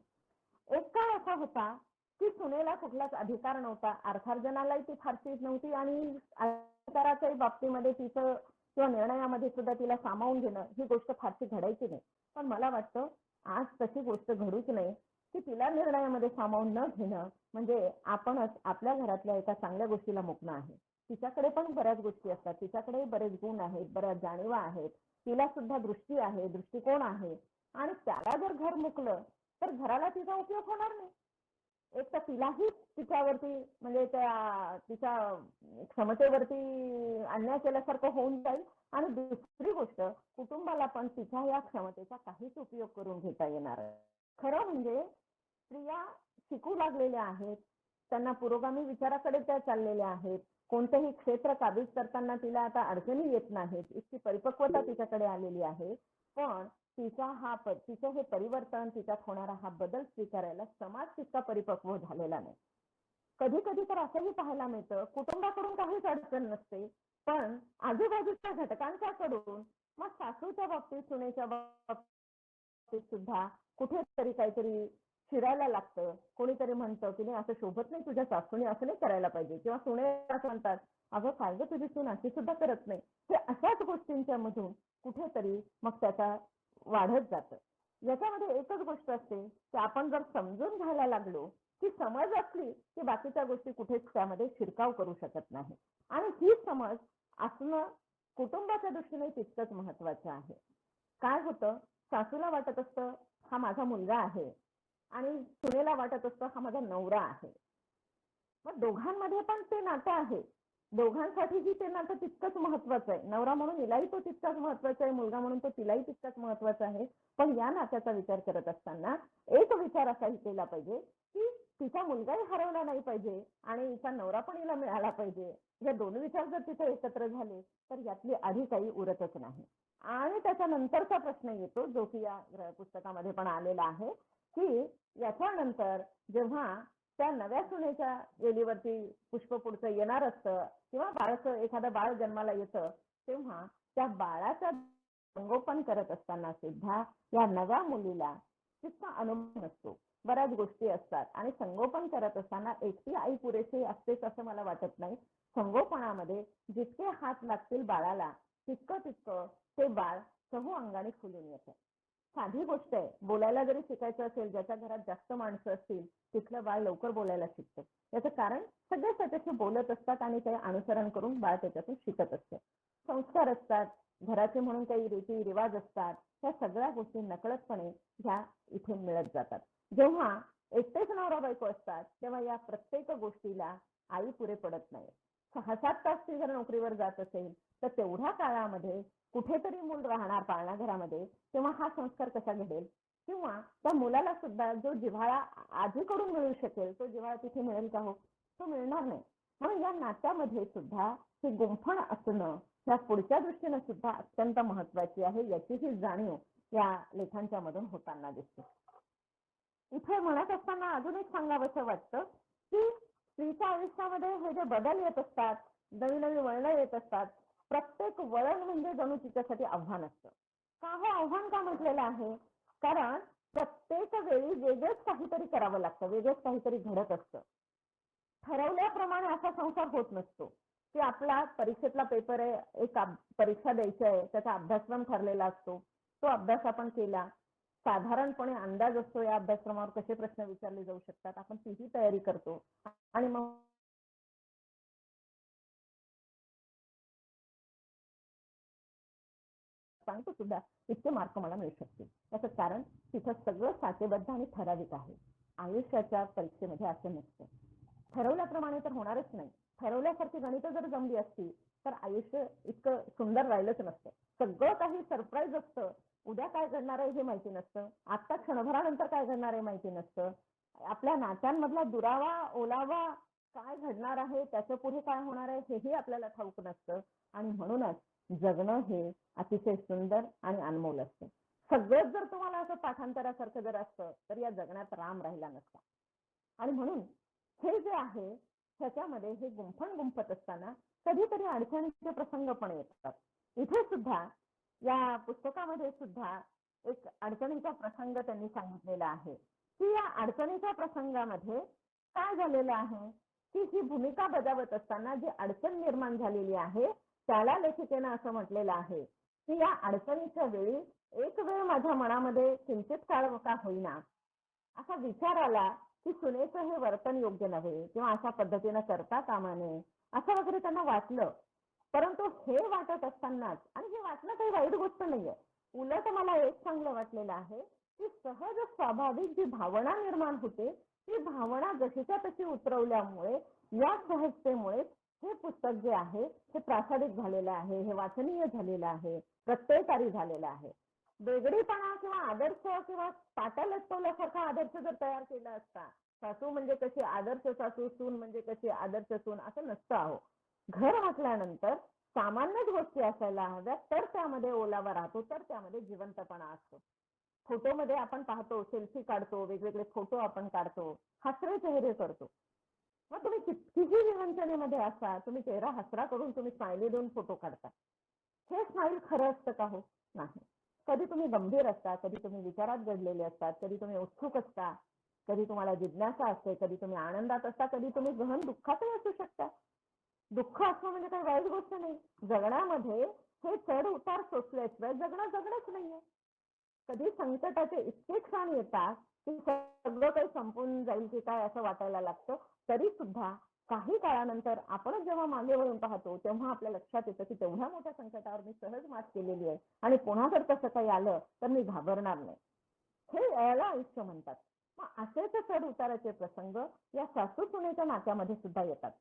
एक काळ असा होता की सुनेला कुठलाच अधिकार नव्हता, अर्थार्जनालाही ती फारशी नव्हती आणि अधिकाराच्याही बाबतीमध्ये तिचं किंवा निर्णयामध्ये सुद्धा तिला सामावून घेणं ही गोष्ट फारशी घडायची नाही. पण मला वाटतं आज तशी गोष्ट घडूच नाही की तिला निर्णयामध्ये सामावून न घेणं म्हणजे आपणच आपल्या घरातल्या एका चांगल्या गोष्टीला मुकणं आहे. तिच्याकडे पण बऱ्याच गोष्टी असतात, तिच्याकडेही बरेच गुण आहेत, बऱ्याच जाणीवा आहेत, तिला सुद्धा दृष्टी आहे, दृष्टिकोन आहे आणि त्याला जर घर मुकलं तर घराला तिचा उपयोग होणार नाही. एक तर तिलाही तिच्यावरती म्हणजे त्या तिच्या क्षमतेवरती अन्याय केल्यासारखं होऊन जाईल आणि दुसरी गोष्ट कुटुंबाला पण तिच्या या क्षमतेचा काहीच उपयोग करून घेता येणार आहे. खरं म्हणजे स्त्रिया शिकू लागलेल्या आहेत, त्यांना पुरोगामी विचाराकडे त्या चाललेल्या आहेत, कोणतेही क्षेत्र काबीज करताना तिला आता अडचणी येत नाहीत, इतकी परिपक्वता तिच्याकडे आलेली आहे. पण तिचं हे परिवर्तन, तिच्यात होणारा हा बदल स्वीकारायला समाज तितका परिपक्व झालेला नाही. कधी कधी तर असंही पाहायला मिळतं कुटुंबाकडून काहीच अडचण नसते, पण आजूबाजूच्या घटकांच्याकडून मग सासूच्या बाबतीत, सुनेच्या बाबतीत सुद्धा कुठेतरी काहीतरी शिरायला लागतं. कोणीतरी म्हणतं की नाही असं शोभत नाही, तुझ्या सासूने असं नाही करायला पाहिजे, किंवा सुने असं म्हणतात अगं काय गं तुझी सून अशी सुद्धा करत नाही. हे अशाच गोष्टींच्या मधून कुठेतरी मग त्याचा वाढत जातं. याच्यामध्ये एकच गोष्ट असते की आपण जर समजून घ्यायला लागलो की समज असली की बाकीच्या गोष्टी कुठेच त्यामध्ये शिरकाव करू शकत नाही. आणि ही समज असणं कुटुंबाच्या दृष्टीने तितकंच महत्वाचं आहे. काय होतं, सासूला वाटत असतं हा माझा मुलगा आहे आणि सुनेला वाटत असतं हा माझा नवरा आहे. मग दोघांमध्ये पण ते नातं आहे, दोघांसाठीही ते नातं तितकंच महत्वाचं आहे. नवरा म्हणून हिलाही तो तितकाच महत्वाचा आहे, मुलगा म्हणून तो तिलाही तितकाच महत्वाचा आहे. पण या नात्याचा विचार करत असताना एक विचार असाही केला पाहिजे की तिचा मुलगाही हरवला नाही पाहिजे आणि हिचा नवरा पण हिला मिळाला पाहिजे. हे दोन विचार जर तिथे एकत्र झाले तर यातली आधी काही उरतच नाही. आणि त्याच्यानंतरचा प्रश्न येतो जो की या पुस्तकामध्ये पण आलेला आहे की याच्यानंतर जेव्हा त्या नव्या सुनेच्या वेलीवरती पुष्प पुढचं येणार असतं किंवा बाळाचं एखादं बाळ जन्माला येतं तेव्हा त्या बाळाचं संगोपन करत असताना सुद्धा या नव्या मुलीला तितका अनुभव नसतो. बऱ्याच गोष्टी असतात आणि संगोपन करत असताना एकटी आई पुरेशी असतेच असं मला वाटत नाही. संगोपनामध्ये जितके हात लागतील बाळाला तितकं ते बाळ चहू अंगाने फुलून येतं. साधी गोष्ट आहे. बोलायला जरी शिकायचं असेल, ज्याच्या घरात जास्त माणसं असतील तिथलं बाळ लवकर बोलायला शिकतं. याचं कारण सगळे त्याच्याशी बोलत असतात आणि ते अनुसरण करून बाळ त्याच्यातून शिकत असतं. संस्कार असतात, घराचे म्हणून काही रीती रिवाज असतात, ह्या सगळ्या गोष्टी नकळतपणे ह्या इथे मिळत जातात. जेव्हा एकटेच नवरा बायको असतात तेव्हा या प्रत्येक गोष्टीला आई पुरे पडत नाही. 6-7 तास ती जर नोकरीवर जात असेल तर तेवढ्या काळामध्ये कुठेतरी मूल राहणार पाळणाघरामध्ये, तेव्हा हा संस्कार कसा घडेल? किंवा त्या मुलाला सुद्धा जो जिव्हाळा आजीकडून मिळू शकेल तो जिव्हाळा तिथे मिळेल का हो? तो मिळणार नाही. म्हणून या नात्यामध्ये सुद्धा हे गुंफण असणं या पुढच्या दृष्टीने सुद्धा अत्यंत महत्वाची आहे, याची ही जाणीव या लेखांच्या मधून होताना दिसते. इथे म्हणत असताना अजून एक सांगावंसं वाटतं की स्त्रीच्या आयुष्यामध्ये हे जे बदल येत असतात, नवी नवी वळणं येत असतात, प्रत्येक वळण म्हणजे जणू तिच्यासाठी आव्हान असतं. का हो आव्हान का म्हटलेलं आहे? कारण प्रत्येक वेळी वेगळंच काहीतरी करावं लागतं, वेगळंच काहीतरी घडत असतं. ठरवल्याप्रमाणे असा संसार होत नसतो की आपला परीक्षेतला पेपर आहे, एक परीक्षा द्यायची आहे, त्याचा अभ्यासक्रम ठरलेला असतो, तो अभ्यास आपण केला, साधारणपणे अंदाज असतो या अभ्यासक्रमावर कसे प्रश्न विचारले जाऊ शकतात, आपण तीही तयारी करतो आणि मग सांगतो सुद्धा इतके मार्क मला मिळू शकतील. याचं कारण तिथं सगळं साचेबद्ध आणि ठराविक आहे. आयुष्याच्या परीक्षेमध्ये असं नसतं. ठरवल्याप्रमाणे तर होणारच नाही. ठरवल्यासारखी गणितं जर जमली असती तर आयुष्य इतकं सुंदर राहिलंच नसतं. सगळं काही सरप्राईज असतं. उद्या काय घडणार आहे हे माहिती नसतं. आता क्षणभरानंतर काय घडणार आहे माहिती नसतं. आपल्या नात्यांमधला दुरावा ओलावा काय घडणार आहे, त्याच्या पुढे काय होणार आहे हेही आपल्याला ठाऊक नसतं. आणि म्हणूनच जगणं हे अतिशय सुंदर आणि अनमोल असतं. सगळंच जर तुम्हाला असं पाठांतरासारखं जर असतं तर या जगण्यात राम राहिला नसता. आणि म्हणून हे जे आहे त्याच्यामध्ये हे गुंफण गुंफत असताना कधीतरी अडचणीचे प्रसंग पण येतात. इथे सुद्धा या पुस्तकामध्ये सुद्धा एक अडचणीचा प्रसंग त्यांनी सांगितलेला आहे की या अडचणीच्या प्रसंगामध्ये काय झालेलं आहे की ही भूमिका बजावत असताना जी अडचण निर्माण झालेली आहे त्याला लेखिकेनं असं म्हटलेलं आहे की या अडचणीच्या वेळी एक वेळ माझ्या मनामध्ये किंचित काळ का होईना असा विचार आला की सुनेचं हे वर्तन योग्य नव्हे किंवा अशा पद्धतीनं करता कामा नये असं वगैरे त्यांना वाटलं. परंतु हे वाटत असतानाच आणि हे वाटणं काही वाईट गोष्ट नाहीये, उलट मला एक चांगलं वाटलेलं आहे की सहज स्वाभाविक जी भावना निर्माण होते ती भावना जशीच्या तशी उतरवल्यामुळे या सहजतेमुळे हे पुस्तक जे आहे हे प्रासादिक झालेलं आहे, हे वाचनीय झालेलं आहे, प्रत्ययकारी झालेलं आहे. वेगळीपणा किंवा आदर्श किंवा पाटा लटकवल्यासारखा आदर्श जर तयार केला असता, सासू म्हणजे कशी आदर्श सासू, सून म्हणजे कशी आदर्श सून, असं नसतं अहो. घर म्हटल्यानंतर सामान्यच गोष्टी असायला हव्यात, तर त्यामध्ये ओलावा राहतो, तर त्यामध्ये जिवंतपणा असतो. फोटोमध्ये आपण पाहतो, सेल्फी काढतो, वेगवेगळे फोटो आपण काढतो, हसरे चेहरे करतो. मग तुम्ही कितीही विवंचनेमध्ये असा, तुम्ही चेहरा हसरा करून तुम्ही स्माइली देऊन फोटो काढता. हे स्माईल खरं असतं का हो? नाही. कधी तुम्ही गंभीर असता, कधी तुम्ही विचारात गडलेले असतात, कधी तुम्ही उत्सुक असता, कधी तुम्हाला जिज्ञासा असते, कधी तुम्ही आनंदात असता, कधी तुम्ही गहन दुःखातही असू शकता. दुःख असणं म्हणजे काही वाईट गोष्ट नाही. जगण्यामध्ये हे चढ उतार सोसल्याशिवाय जगणंच नाहीये. कधी संकटाचे इतके क्षण येतात की सगळं काही संपून जाईल की काय असं वाटायला लागतं. तरी सुद्धा काही काळानंतर आपण जेव्हा मागे वळून पाहतो तेव्हा आपल्या लक्षात येतं की तेवढ्या मोठ्या संकटावर मी सहज मात केलेली आहे आणि पुन्हा जर तसं काही आलं तर मी घाबरणार नाही. हे याला आयुष्य म्हणतात. मग असेच चढ उताराचे प्रसंग या सासू सुनेच्या नात्यामध्ये सुद्धा येतात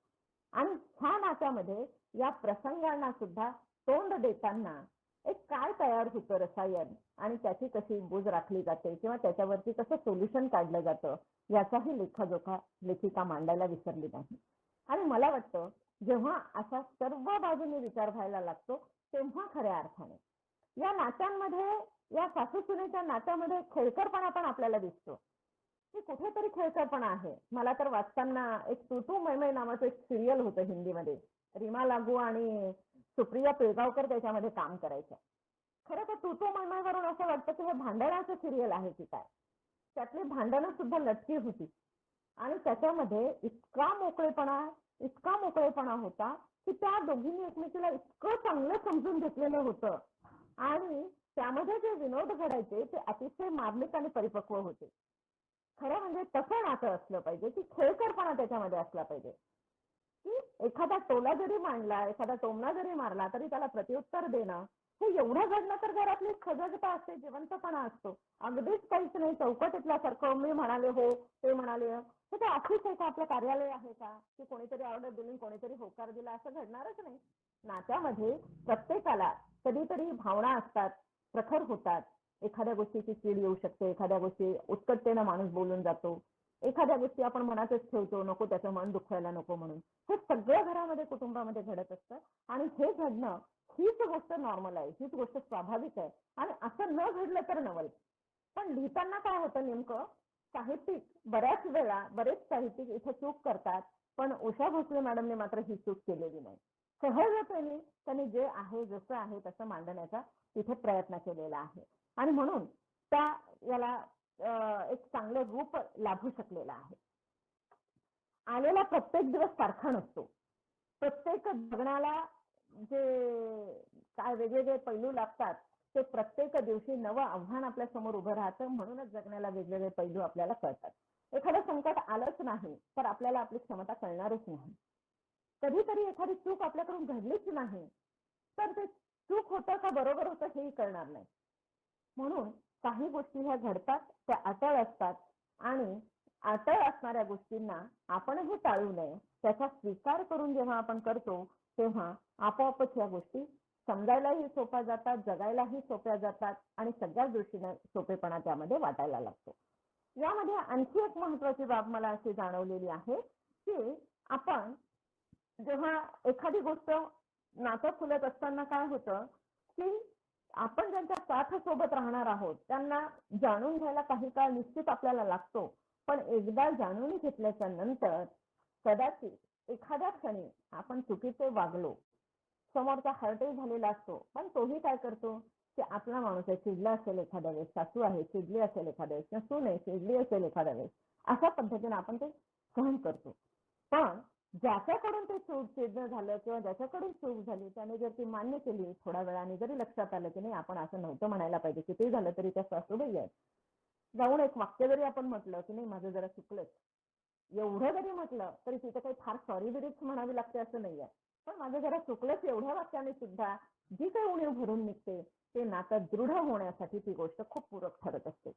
आणि ह्या नात्यामध्ये या प्रसंगांना सुद्धा तोंड देताना एक काय तयार होतं रसायन आणि त्याची कशी बूज राखली जाते किंवा त्याच्यावरती कसं सोल्युशन काढलं जातं याचाही लेखाजोखा लेखिका मांडायला विसरली नाही. आणि मला वाटतं जेव्हा असा सर्व बाजूने विचार व्हायला लागतो तेव्हा खऱ्या अर्थाने या नात्यांमध्ये, या सासू सुनेच्या नात्यामध्ये खेळकरपणा पण आपल्याला दिसतो, की कुठेतरी खेळकरपणा आहे. मला तर वाचताना एक तू तू मै मै नावाचं एक सिरियल होतं हिंदीमध्ये. रीमा लागू आणि सुप्रिया पिळगावकर त्याच्यामध्ये काम करायच्या. खरं तर तू तू मै मै वरून असं वाटतं की हे भांडणाचं सिरियल आहे की काय. त्यातली भांडणं सुद्धा लटकी होती आणि त्याच्यामध्ये इतका मोकळेपणा होता की त्या दोघींनी एकमेकीला इतकं चांगलं समजून घेतलेलं होतं आणि त्यामध्ये जे विनोद घडायचे ते अतिशय मार्मिक आणि परिपक्व होते. खरं म्हणजे तसं नातं असलं पाहिजे की खेळकरपणा त्याच्यामध्ये असला पाहिजे, की एखादा टोला जरी मांडला, एखादा टोमणा जरी मारला तरी त्याला प्रत्युत्तर देणं, हे एवढं घडलं तर घरातली सजगता असते, जिवंतपणा असतो. अगदीच काहीच नाही चौकटीतल्यासारखं मी म्हणाले हो, ते म्हणाले हो. तर ते ऑफिस आहे का, आपलं कार्यालय आहे का, की कोणीतरी ऑर्डर दिली कोणीतरी होकार दिला, असं घडणारच नाही. नात्यामध्ये प्रत्येकाला कधीतरी भावना असतात, प्रखर होतात. एखाद्या गोष्टीची चीड येऊ शकते, एखाद्या गोष्टी उत्कटतेनं माणूस बोलून जातो, एखाद्या गोष्टी आपण मनातच ठेवतो, नको त्याचं मन दुखवायला नको म्हणून. हे सगळं घरामध्ये कुटुंबामध्ये घडत असतं आणि हे घडणं हीच गोष्ट नॉर्मल आहे, हीच गोष्ट स्वाभाविक आहे आणि असं न घडलं तर नवल. पण लिहिताना काय होतं नेमकं, साहित्यिक बऱ्याच वेळा बरेच साहित्यिक इथे चूक करतात, पण उषा भोसले मॅडमने मात्र ही चूक केलेली नाही. सहजतेने त्यांनी जे आहे जसं आहे तसं मांडण्याचा तिथे प्रयत्न केलेला आहे आणि म्हणून त्या याला एक चांगलं रूप लाभू शकलेलं आहे. आलेला प्रत्येक दिवस सारखा नसतो. प्रत्येक जगण्याला जे काय वेगवेगळे पैलू लागतात ते प्रत्येक दिवशी नवं आव्हान आपल्या समोर उभं राहतं, म्हणूनच जगण्याला वेगवेगळे पैलू आपल्याला कळतात. एखादं संकट आलंच नाही तर आपल्याला आपली क्षमता कळणारच नाही. कधीतरी एखादी चूक आपल्याकडून घडलीच नाही तर ते चूक होतं का बरोबर होतं हेही कळणार नाही. म्हणून काही गोष्टी ह्या घडतात, त्या अटळ असतात आणि अटळ असणाऱ्या गोष्टींना आपणही टाळू नये. त्याचा स्वीकार करून जेव्हा आपण करतो तेव्हा आपोआपच या गोष्टी समजायलाही सोप्या जातात, जगायलाही सोप्या जातात आणि सगळ्याच दृष्टीने सोपेपणा त्यामध्ये वाटायला लागतो. यामध्ये आणखी एक महत्वाची बाब मला अशी जाणवलेली आहे की आपण जेव्हा एखादी गोष्ट नातं फुलत असताना काय होतं की आपण ज्यांच्या साथ सोबत राहणार आहोत त्यांना जाणून घ्यायला काही काळ निश्चित आपल्याला लागतो. पण एकदा जाणून घेतल्याच्या नंतर कदाचित एखाद्या क्षणी आपण चुकीचे वागलो, समोरचा हर्टही झालेला असतो, पण तोही काय करतो की आपला माणूस आहे, चिडला असेल एखाद्या वेळेस, सासू आहे चिडली असेल एखाद्या वेळेस, सून आहे चिडली असेल एखाद्या वेळेस, अशा पद्धतीने आपण ते सहन करतो. पण ज्याच्याकडून ते चिडणं झालं किंवा ज्याच्याकडून चूक झाली त्याने जर ती मान्य केली, थोड्या वेळाने जरी लक्षात आलं की नाही आपण असं नव्हतं म्हणायला पाहिजे, किती झालं तरी त्या सासूबाई आहेत, जाऊन एक वाक्य जरी आपण म्हटलं की नाही माझं जरा चुकलंच, एवढं जरी म्हटलं तरी तिथे काही फार सॉरी बिरीच म्हणावी लागते असं नाहीये. पण माझं जरा चुकलंच एवढ्या वाक्याने सुद्धा जी काही उणीव भरून निघते ते नातं दृढ होण्यासाठी ती गोष्ट खूप पूरक ठरत असते.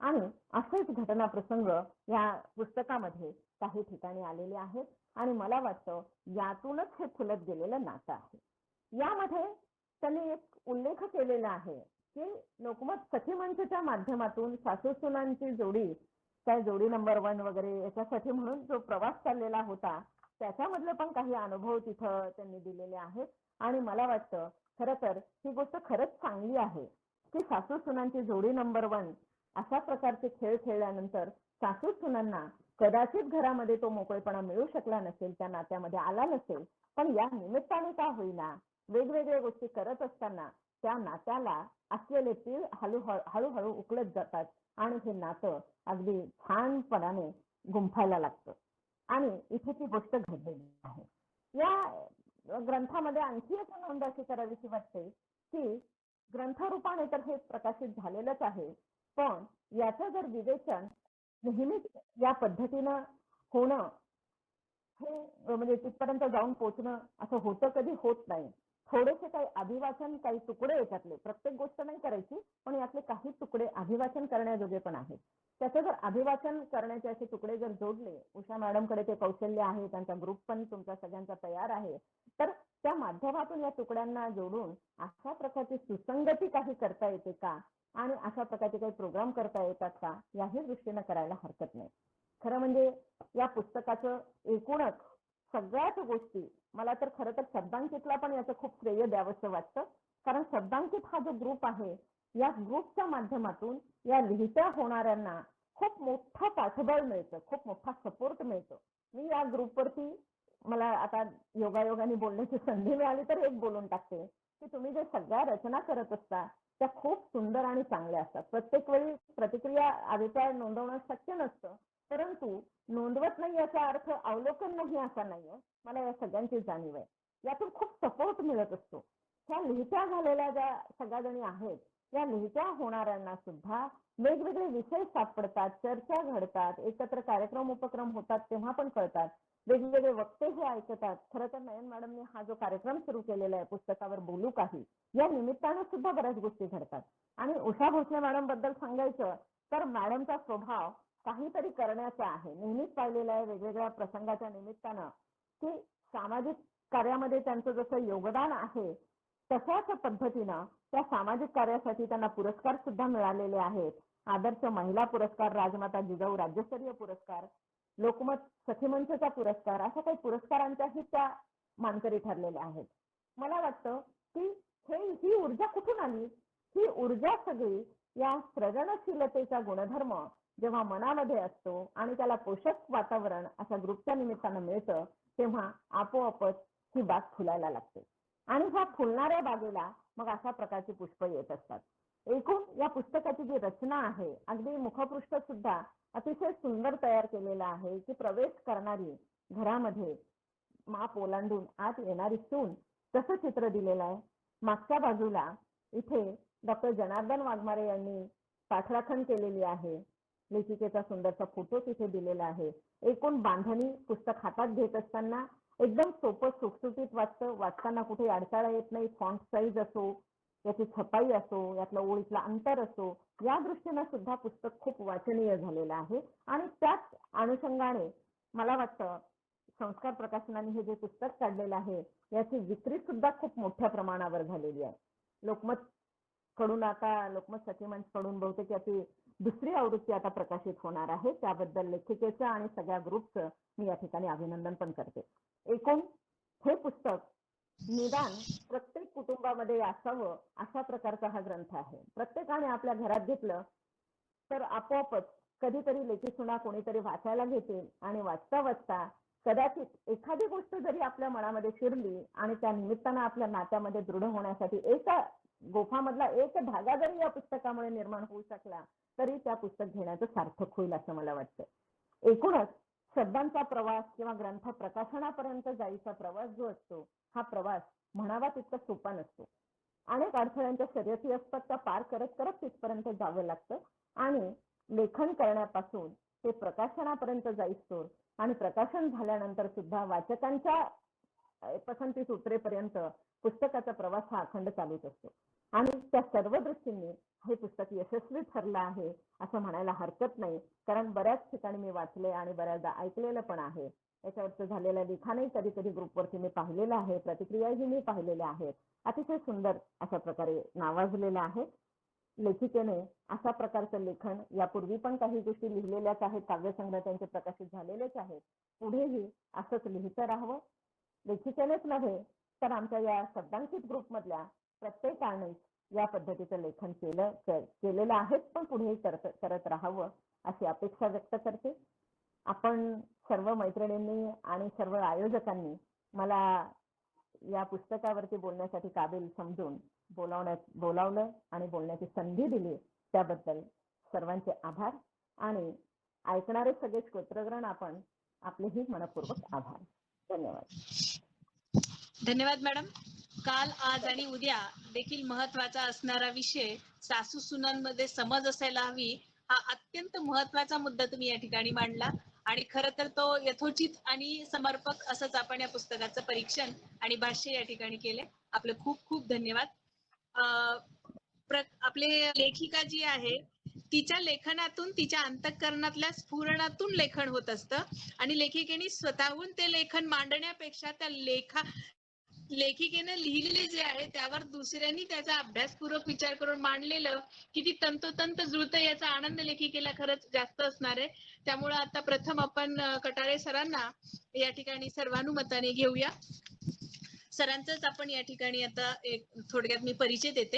आणि असेच घटना प्रसंग या पुस्तकामध्ये काही ठिकाणी आलेले आहेत आणि मला वाटतं यातूनच हे फुलत गेलेलं नातं आहे. यामध्ये त्यांनी एक उल्लेख केलेला आहे की लोकमत सखी मंचच्या माध्यमातून सासू सुनांची जोडी, काय जोडी नंबर 1 वगैरे याच्यासाठी म्हणून जो प्रवास चाललेला होता त्याच्यामधले पण काही अनुभव तिथं त्यांनी दिलेले आहेत आणि मला वाटतं खरं तर ही गोष्ट खरंच चांगली आहे की सासू सुनांची जोडी नंबर 1 अशा प्रकारचे खेळ खेळल्यानंतर सासू सुनांना कदाचित घरामध्ये तो मोकळेपणा मिळू शकला नसेल, त्या नात्यामध्ये आला नसेल, पण या निमित्ताने का होईना वेगवेगळ्या गोष्टी करत असताना त्या नात्याला असलेले तीळ हळूहळू उकळत जातात आणि हे नातं अगदी छानपणाने गुंफायला लागतं आणि इथे ती गोष्ट घडलेली आहे. या ग्रंथामध्ये आणखी एक नोंद अशी करावीशी वाटते की ग्रंथरूपाने तर हे प्रकाशित झालेलंच आहे, पण याचं जर विवेचन नेहमीच या पद्धतीनं होणं हे म्हणजे तिथपर्यंत जाऊन पोहोचणं असं होतं कधी होत नाही. थोडेसे काही अभिवाचन, काही तुकडे याच्यातले, प्रत्येक गोष्ट नाही करायची पण यातले काही तुकडे अभिवाचन करण्याजोगे पण आहेत. त्याचं जर अभिवाचन करण्याचे असे तुकडे जर जोडले, उषा मॅडमकडे ते कौशल्य आहे, त्यांचा ग्रुप पण तुमचा सगळ्यांचा तयार आहे, तर त्या माध्यमातून या तुकड्यांना जोडून अशा प्रकारची सुसंगती काही करता येते का आणि अशा प्रकारचे काही प्रोग्राम करता येतात का याही दृष्टीनं करायला हरकत नाही. खरं म्हणजे या पुस्तकाचं एकूणच सगळ्याच गोष्टी मला तर खरं तर शब्दांकितला पण याचं खूप श्रेय द्यावंसं वाटतं, कारण शब्दांकित हा जो ग्रुप आहे, या ग्रुपच्या माध्यमातून या लिहित्या होणाऱ्यांना खूप मोठं पाठबळ मिळतं, खूप मोठा सपोर्ट मिळतो. मी या ग्रुपवरती मला आता योगायोगाने बोलण्याची संधी मिळाली तर एक बोलून टाकते की तुम्ही जे सगळ्या रचना करत असता त्या खूप सुंदर आणि चांगल्या असतात. प्रत्येक वेळी प्रतिक्रिया अभिप्राय नोंदवणं शक्य नसतं, परंतु नोंदवत नाही याचा अर्थ अवलोकन नाही असा नाहीये. मला या सगळ्यांची जाणीव आहे. यातून खूप सपोर्ट मिळत असतो. ह्या लिहित्या झालेल्या ज्या सगळ्या जणी आहेत, या लिहित्या होणाऱ्यांना सुद्धा वेगवेगळे विषय सापडतात, चर्चा घडतात, एकत्र कार्यक्रम उपक्रम होतात तेव्हा पण कळतात, वेगवेगळे वक्ते हे ऐकतात. खरं तर नयन मॅडमने हा जो कार्यक्रम सुरू केलेला आहे पुस्तकावर बोलू काही, या निमित्तानं सुद्धा बऱ्याच गोष्टी घडतात. आणि उषा भोसले मॅडम बद्दल सांगायचं तर मॅडमचा स्वभाव काहीतरी करण्याचा आहे. नेहमीच पाहिलेला आहे वेगवेगळ्या प्रसंगाच्या निमित्तानं की सामाजिक कार्यामध्ये त्यांचं जसं योगदान आहे तशाच पद्धतीनं त्या सामाजिक कार्यासाठी त्यांना पुरस्कार सुद्धा मिळालेले आहेत. आदर्श महिला पुरस्कार, राजमाता जिजाऊ राज्यस्तरीय पुरस्कार, लोकमत सखीमंचचा पुरस्कार, अशा काही पुरस्कारांच्याही त्या मानकरी ठरलेल्या आहेत. मला वाटतं की ही ऊर्जा कुठून आली? ही ऊर्जा सगळी या सृजनशीलतेचा गुणधर्म जेव्हा मनामध्ये असतो आणि त्याला पोषक वातावरण अशा ग्रुपच्या निमित्तानं मिळतं, तेव्हा आपोआपच ही बाग फुलायला लागते. आणि ह्या फुलणाऱ्या बागेला मग अशा प्रकारची पुष्प येत असतात. एकूण या पुस्तकाची जी रचना आहे, अगदी मुखपृष्ठ सुद्धा अतिशय सुंदर तयार केलेलं आहे की प्रवेश करणारी घरामध्ये माप ओलांडून आत येणारी सून तसं चित्र दिलेलं आहे. मागच्या बाजूला इथे डॉक्टर जनार्दन वाघमारे यांनी पाठराखण केलेली आहे. लेखिकेचा सुंदरसा फोटो तिथे दिलेला आहे. एकूण बांधणी पुस्तक हातात घेत असताना एकदम सोपं सुटसुटीत वाटतं. वाचताना कुठे अडथळा येत नाही. फॉन्ट साईज असो, याची छपाई असो, यातलं ओळीतलं अंतर असो, या दृष्टीनं सुद्धा पुस्तक खूप वाचनीय झालेलं आहे. आणि त्याच अनुषंगाने मला वाटतं संस्कार प्रकाशनाने हे जे पुस्तक काढलेलं आहे याची विक्री सुद्धा खूप मोठ्या प्रमाणावर झालेली आहे. लोकमत कडून आता लोकमत सखीमंच कडून बहुतेक याची दुसरी आवृत्ती आता प्रकाशित होणार आहे. त्याबद्दल लेखिकेचं आणि सगळ्या ग्रुपचं मी या ठिकाणी अभिनंदन पण करते. एकूण हे पुस्तक निदान प्रत्येक कुटुंबामध्ये असावं अशा प्रकारचा हा ग्रंथ आहे. प्रत्येकाने आपल्या घरात घेतलं तर आपोआपच कधीतरी लेखी सुना कोणीतरी वाचायला घेतील आणि वाचता वाचता कदाचित एखादी गोष्ट जरी आपल्या मनामध्ये शिरली आणि त्या निमित्तानं आपल्या नात्यामध्ये दृढ होण्यासाठी एका गोफामधला एक धागा जरी या पुस्तकामुळे निर्माण होऊ शकला तरी त्या पुस्तक घेण्याचं सार्थक होईल असं मला वाटतं. एकूणच शब्दांचा प्रवास किंवा ग्रंथ प्रकाशनापर्यंत जायचा प्रवास जो असतो हा प्रवास म्हणावा तितका सोपा नसतो. अनेक अडथळ्यांच्या शर्यती असतात, त्या पार करत करत तिथपर्यंत जावं लागतं. आणि लेखन करण्यापासून ते प्रकाशनापर्यंत जाईस्तोवर आणि प्रकाशन झाल्यानंतर सुद्धा वाचकांच्या पसंतीस उतरेपर्यंत पुस्तकाचा प्रवास हा अखंड चालूच असतो. आणि त्या सर्व दृष्टीने हे पुस्तक यशस्वी ठरलं आहे असं म्हणायला हरकत नाही. कारण बऱ्याच ठिकाणी मी वाचले आणि बऱ्याचदा ऐकलेलं पण आहे. याच्यावरचं झालेलं लिखाणही कधी कधी ग्रुपवरती मी पाहिलेलं आहे, प्रतिक्रियाही मी पाहिलेल्या आहेत. अतिशय सुंदर अशा प्रकारे नावाजलेलं आहे. लेखिकेने अशा प्रकारचं लेखन यापूर्वी पण काही गोष्टी लिहिलेल्याच आहेत, काव्यसंग्रह त्यांचे प्रकाशित झालेलेच आहेत. पुढेही असंच लिहितं राहावं. लेखिकेनेच नव्हे तर आमच्या या शब्दांकित ग्रुपमधल्या प्रत्येकाने या पद्धतीचं लेखन केलेलं आहे, पण पुढेही करत राहावं अशी अपेक्षा व्यक्त करते. आपण सर्व मैत्रिणींनी आणि सर्व आयोजकांनी मला या पुस्तकावरती बोलण्यासाठी काबिल समजून बोलावलं आणि बोलण्याची संधी दिली त्याबद्दल सर्वांचे आभार. आणि ऐकणारे सगळे श्रोत्रगण आपण आपलेही मनपूर्वक आभार. धन्यवाद. धन्यवाद मॅडम. काल, आज आणि उद्या देखील महत्वाचा असणारा विषय सासू सुनांमध्ये समज असायला हवी हा अत्यंत महत्वाचा मुद्दा तुम्ही या ठिकाणी मांडला. आणि खरं तर तो यथोचित आणि समर्पक असंच आपण या पुस्तकाचं परीक्षण आणि भाष्य या ठिकाणी केले. आपले खूप खूप धन्यवाद. आपले लेखिका जी आहे तिच्या लेखनातून, तिच्या अंतःकरणातल्या स्फुरणातून लेखन होत असतं. आणि लेखिकेने स्वतःहून ते लेखन मांडण्यापेक्षा त्या लेखिकेने लिहिलेले जे आहे त्यावर दुसऱ्यांनी त्याचा अभ्यासपूर्वक विचार करून मांडलेलं किती तंतोतंत जुळतं याचा आनंद लेखिकेला खरंच जास्त असणार आहे. त्यामुळे आता प्रथम आपण कटारे सरांना या ठिकाणी सर्वानुमताने घेऊया. सरांचाच आपण या ठिकाणी आता एक थोडक्यात मी परिचय देते.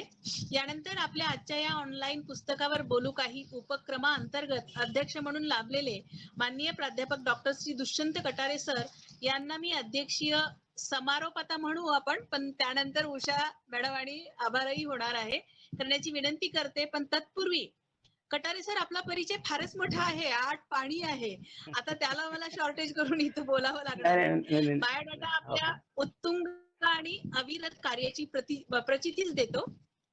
यानंतर आपल्या आजच्या या ऑनलाईन पुस्तकावर बोलू काही उपक्रमाअंतर्गत अध्यक्ष म्हणून लाभलेले माननीय प्राध्यापक डॉक्टर श्री दुष्यंत कटारे सर यांना मी अध्यक्षीय समारोप आता म्हणू आपण, पण त्यानंतर उषा मॅडम आणि आभारही होणार आहे करण्याची विनंती करते. पण तत्पूर्वी कटारे सर, आपला परिचय फारच मोठा आहे, आठ पाणी आहे, आता त्याला मला शॉर्टेज करून इथं बोलावं लागणार आहे. बायोडाटा आपल्या उत्तुंग आणि अविरत कार्याची प्रचितीच देतो.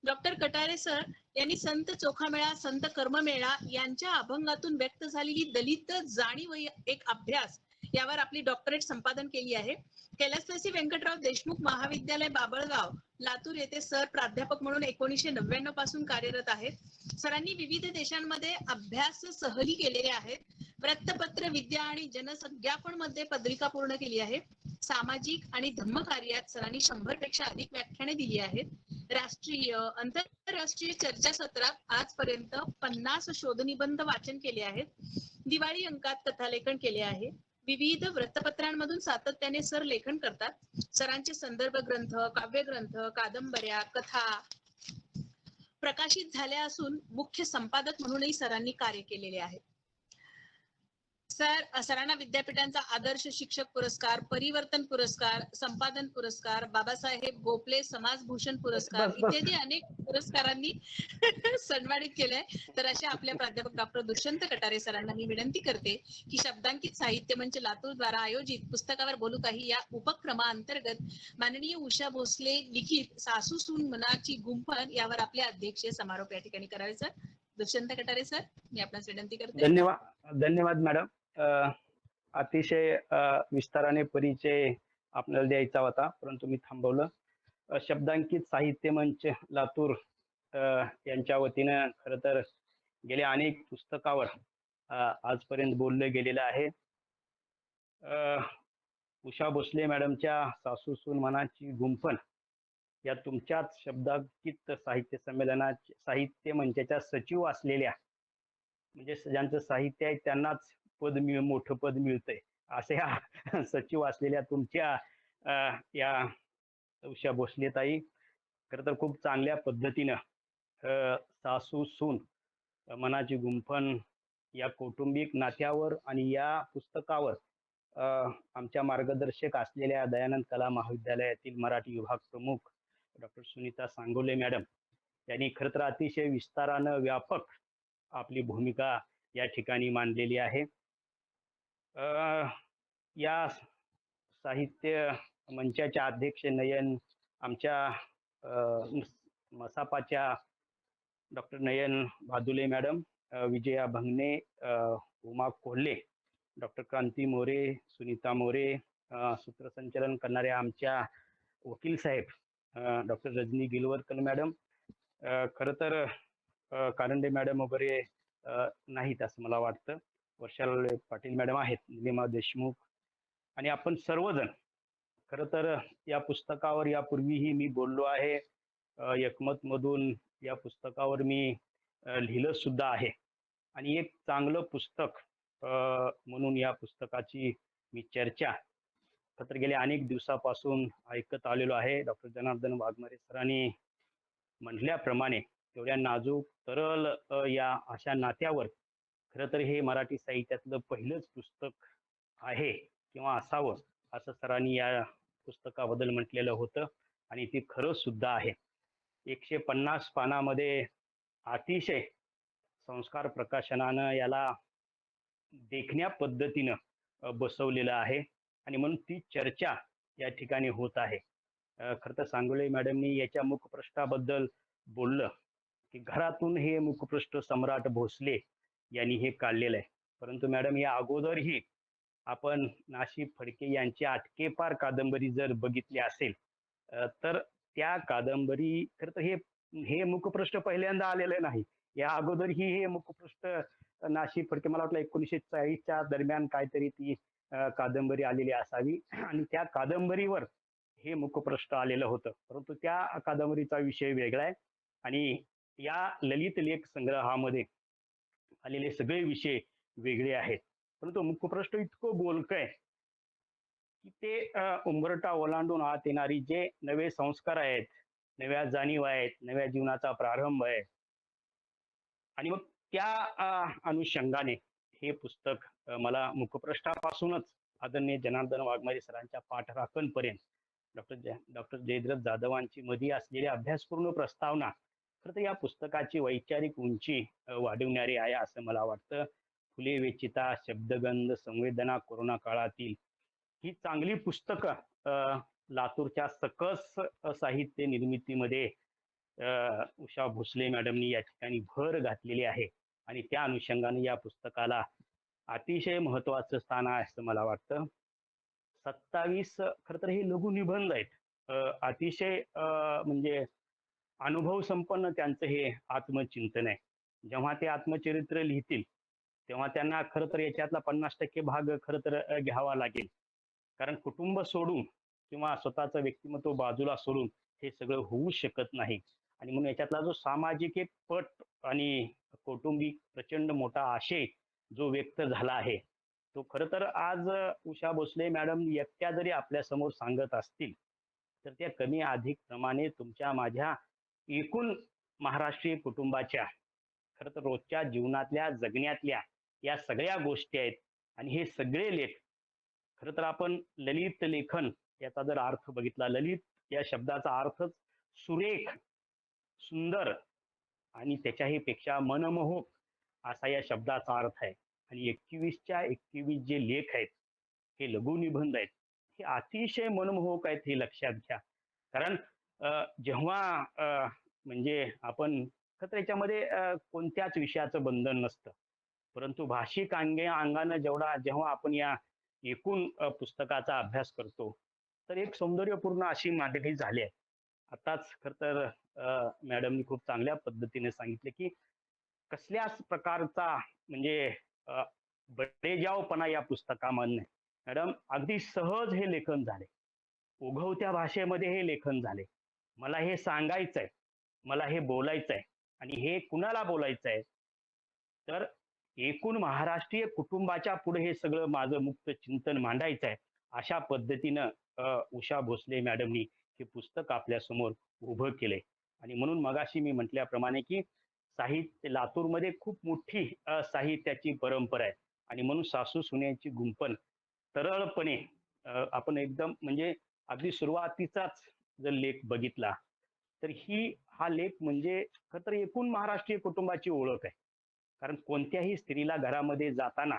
डॉक्टर कटारे सर यांनी संत चोखामेळा, संत कर्ममेळा यांच्या अभंगातून व्यक्त झालेली दलित जाणीव एक अभ्यास यावर आपली डॉक्टरेट संपादन केली आहे. कैलासवासी व्यंकटराव देशमुख महाविद्यालय बाबळगाव लातूर येथे सर प्राध्यापक म्हणून 1999 पासून कार्यरत आहेत. सरांनी विविध देशांमध्ये अभ्यास सहली केलेले आहेत. वृत्तपत्र विद्या आणि जनसंज्ञापन मध्ये पदविका पूर्ण केली आहे. सामाजिक आणि धम्म कार्यात सरांनी 100 पेक्षा अधिक व्याख्याने दिली आहेत. राष्ट्रीय आंतरराष्ट्रीय चर्चासत्रात आजपर्यंत 50 शोधनिबंध वाचन केले आहेत. दिवाळी अंकात कथालेखन केले आहे. विविध वृत्तपत्रांमधून सातत्याने सर लेखन करतात. सरांचे संदर्भ ग्रंथ, काव्यग्रंथ, कादंबऱ्या, कथा प्रकाशित झाल्या असून मुख्य संपादक म्हणूनही सरांनी कार्य केलेले आहे. सरांना विद्यापीठांचा आदर्श शिक्षक पुरस्कार, परिवर्तन पुरस्कार, संपादन पुरस्कार, बाबासाहेब गोखले समाजभूषण पुरस्कार इत्यादी अनेक पुरस्कारांनी सन्मानित केलंय. तर अशा आपल्या प्राध्यापक डॉक्टर दुष्यंत कटारे सरांना मी विनंती करते की शब्दांकित साहित्य मंच लातूर द्वारा आयोजित पुस्तकावर बोलू काही या उपक्रमाअंतर्गत माननीय उषा भोसले लिखित सासू सून मनाची गुंफण यावर आपले अध्यक्षीय समारोप या ठिकाणी करावे. सर दुष्यंत कटारे सर, मी आपणास विनंती करते. धन्यवाद मॅडम. अतिशय विस्ताराने परिचय आपल्याला द्यायचा होता, परंतु मी थांबवलं. शब्दांकित साहित्य मंच लातूर यांच्या वतीनं खरं तर गेल्या अनेक पुस्तकावर आजपर्यंत बोललं गेलेलं आहे. उषा भोसले मॅडमच्या सासू सून मनाची गुंफण या तुमच्याच शब्दांकित साहित्य संमेलनाचे साहित्य मंचाच्या सचिव असलेल्या, म्हणजे ज्यांचं साहित्य आहे त्यांनाच मोठं पद मिळतंय अशा सचिव असलेल्या तुमच्या या उषा भोसले ताई खरं तर खूप चांगल्या पद्धतीनं सासू सून मनाची गुंफण या कौटुंबिक नात्यावर आणि या पुस्तकावर आमच्या मार्गदर्शक असलेल्या दयानंद कला महाविद्यालयातील मराठी विभाग प्रमुख डॉक्टर सुनीता सांगोले मॅडम यांनी खरं तर अतिशय विस्तारानं व्यापक आपली भूमिका या ठिकाणी मांडलेली आहे. या साहित्य मंचाच्या अध्यक्ष नयन, आमच्या मसापाच्या डॉक्टर नयन भादुले मॅडम, विजया भंगणे, उमा कोल्हे, डॉक्टर क्रांती मोरे, सुनीता मोरे, सूत्रसंचालन करणाऱ्या आमच्या वकील साहेब डॉक्टर रजनी गिलवरकर मॅडम, खरं तर कारंडे मॅडम वगैरे नाहीत असं मला वाटतं, वर्षाल पाटील मॅडम आहेत, निलिमा देशमुख, आणि आपण सर्वजण खरं तर या पुस्तकावर यापूर्वीही मी बोललो आहे. एकमत मधून या पुस्तकावर मी लिहिलं सुद्धा आहे आणि एक चांगलं पुस्तक म्हणून या पुस्तकाची मी चर्चा खरं तर गेल्या अनेक दिवसापासून ऐकत आलेलो आहे. डॉक्टर जनार्दन वाघमारे सरांनी म्हटल्याप्रमाणे तेवढ्या नाजूक तरल या अशा नात्यावर खरं तर हे मराठी साहित्यातलं पहिलंच पुस्तक आहे किंवा असावं असं सरांनी या पुस्तकाबद्दल म्हटलेलं होतं आणि ते खरं सुद्धा आहे. 150 पानामध्ये अतिशय संस्कार प्रकाशनानं याला देखण्या पद्धतीनं बसवलेलं आहे आणि म्हणून ती चर्चा या ठिकाणी होत आहे. खरं तर सांगोले मॅडमनी याच्या मुखपृष्ठाबद्दल बोललं की घरातून हे मुखपृष्ठ सम्राट भोसले यांनी हे काढलेलं आहे. परंतु मॅडम या अगोदरही आपण नाशी फडके यांची आटकेपार कादंबरी जर बघितली असेल तर त्या कादंबरी खरं तर हे मुखपृष्ठ पहिल्यांदा आलेलं नाही. या अगोदरही हे मुखपृष्ठ नाशी फडके, मला वाटलं 1940च्या दरम्यान काहीतरी ती कादंबरी आलेली असावी आणि त्या कादंबरीवर हे मुखपृष्ठ आलेलं होतं. परंतु त्या कादंबरीचा विषय वेगळा आहे आणि या ललित लेख संग्रहामध्ये आलेले सगळे विषय वेगळे आहेत. परंतु मुखपृष्ठ इतकं बोलकं आहे की ते उंबरठा ओलांडून आत येणारी जे नवे संस्कार आहेत, नव्या जाणीव आहेत, नव्या जीवनाचा प्रारंभ आहे आणि मग त्या अनुषंगाने हे पुस्तक मला मुखपृष्ठापासूनच आदरणीय जनार्दन वाघमारे सरांच्या पाठराखणपर्यंत डॉक्टर जयद्रथ जाधवांची मध्ये असलेली अभ्यासपूर्ण प्रस्तावना खरं तर या पुस्तकाची वैचारिक उंची वाढवणारी आहे असं मला वाटतं. फुले वेचिता, शब्दगंध, संवेदना, कोरोना काळातील ही चांगली पुस्तकं लातूरच्या सकस साहित्य निर्मितीमध्ये उषा भोसले मॅडमनी या ठिकाणी भर घातलेली आहे आणि त्या अनुषंगाने या पुस्तकाला अतिशय महत्वाचं स्थान आहे असं मला वाटतं. 27 खरं तर हे लघु निबंध आहेत. अतिशय म्हणजे अनुभव संपन्न त्यांचं हे आत्मचिंतन आहे. जेव्हा ते आत्मचरित्र लिहितील तेव्हा त्यांना खरं तर याच्यातला 50% भाग खरं तर घ्यावा लागेल. कारण कुटुंब सोडून किंवा स्वतःचं व्यक्तिमत्व बाजूला सोडून हे सगळं होऊ शकत नाही आणि म्हणून याच्यातला जो सामाजिक एक पट आणि कौटुंबिक प्रचंड मोठा आशय जो व्यक्त झाला आहे तो खरं तर आज उषा भोसले मॅडम एकट्या जरी आपल्या समोर सांगत असतील तर त्या कमी अधिक प्रमाणे तुमच्या माझ्या एकूण महाराष्ट्रीय कुटुंबाच्या खरं तर रोजच्या जीवनातल्या जगण्यातल्या या सगळ्या गोष्टी आहेत आणि हे सगळे लेख खरं तर आपण ललित लेखन याचा जर अर्थ बघितला, ललित या शब्दाचा अर्थच सुरेख, सुंदर आणि त्याच्याही पेक्षा मनमोहक असा या शब्दाचा अर्थ आहे. आणि 21च्या 21 जे लेख आहेत हे लघु निबंध आहेत हे अतिशय मनमोहक आहेत हे लक्षात घ्या. कारण जेव्हा म्हणजे आपण खरं याच्यामध्ये कोणत्याच विषयाचं बंधन नसतं, परंतु भाषिक अंगानं जेव्हा आपण या एकूण पुस्तकाचा अभ्यास करतो तर एक सौंदर्यपूर्ण अशी मांडणी झाली आहे. आताच खरं तर मॅडमनी खूप चांगल्या पद्धतीने सांगितले की कसल्याच प्रकारचा म्हणजे बडेजावपणा या पुस्तकामध्ये मॅडम अगदी सहज हे लेखन झाले, ओघवत्या भाषेमध्ये हे लेखन झाले. मला हे सांगायचं आहे, मला हे बोलायचं आहे आणि हे कुणाला बोलायचं आहे तर एकूण महाराष्ट्रीय कुटुंबाच्या पुढे हे सगळं माझं मुक्त चिंतन मांडायचं आहे अशा पद्धतीनं उषा भोसले मॅडमनी हे पुस्तक आपल्या समोर उभं केलंय. आणि म्हणून मगाशी मी म्हटल्याप्रमाणे की साहित्य लातूरमध्ये खूप मोठी साहित्याची परंपरा आहे आणि म्हणून सासू सुनेची गुंफण सरळपणे आपण एकदम म्हणजे अगदी सुरुवातीचाच जर लेख बघितला तर हा लेख म्हणजे खरं तर एकूण महाराष्ट्रीय कुटुंबाची ओळख आहे. कारण कोणत्याही स्त्रीला घरामध्ये जाताना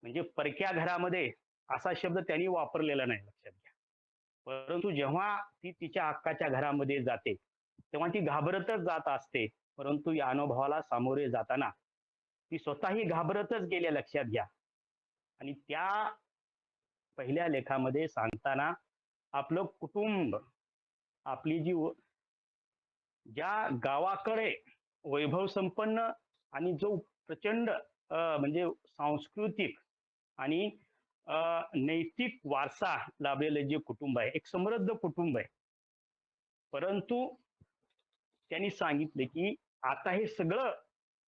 म्हणजे परक्या घरामध्ये असा शब्द त्यांनी वापरलेला नाही, लक्षात घ्या. परंतु जेव्हा ती तिच्या हक्काच्या घरामध्ये जाते तेव्हा ती घाबरतच जात असते, परंतु या अनुभवाला सामोरे जाताना ती स्वतःही घाबरतच गेल्या, लक्षात घ्या. आणि त्या पहिल्या लेखामध्ये सांगताना आपलं कुटुंब, आपली ज्या गावाकडे वैभव संपन्न आणि जो प्रचंड म्हणजे सांस्कृतिक आणि नैतिक वारसा लाभलेलं जे कुटुंब आहे, एक समृद्ध कुटुंब आहे, परंतु त्यांनी सांगितले की आता हे सगळं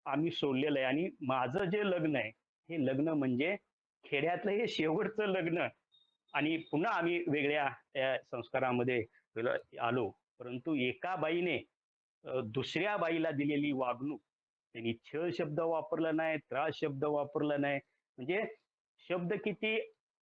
आम्ही सोडलेलं आहे आणि माझं जे लग्न आहे हे लग्न म्हणजे खेड्यातलं हे शेवटचं लग्न आणि पुन्हा आम्ही वेगळ्या संस्कारामध्ये आलो. परंतु एका बाईने दुसऱ्या बाईला दिलेली वागणूक, त्यांनी छळ शब्द वापरला नाही, त्रास शब्द वापरला नाही, म्हणजे शब्द किती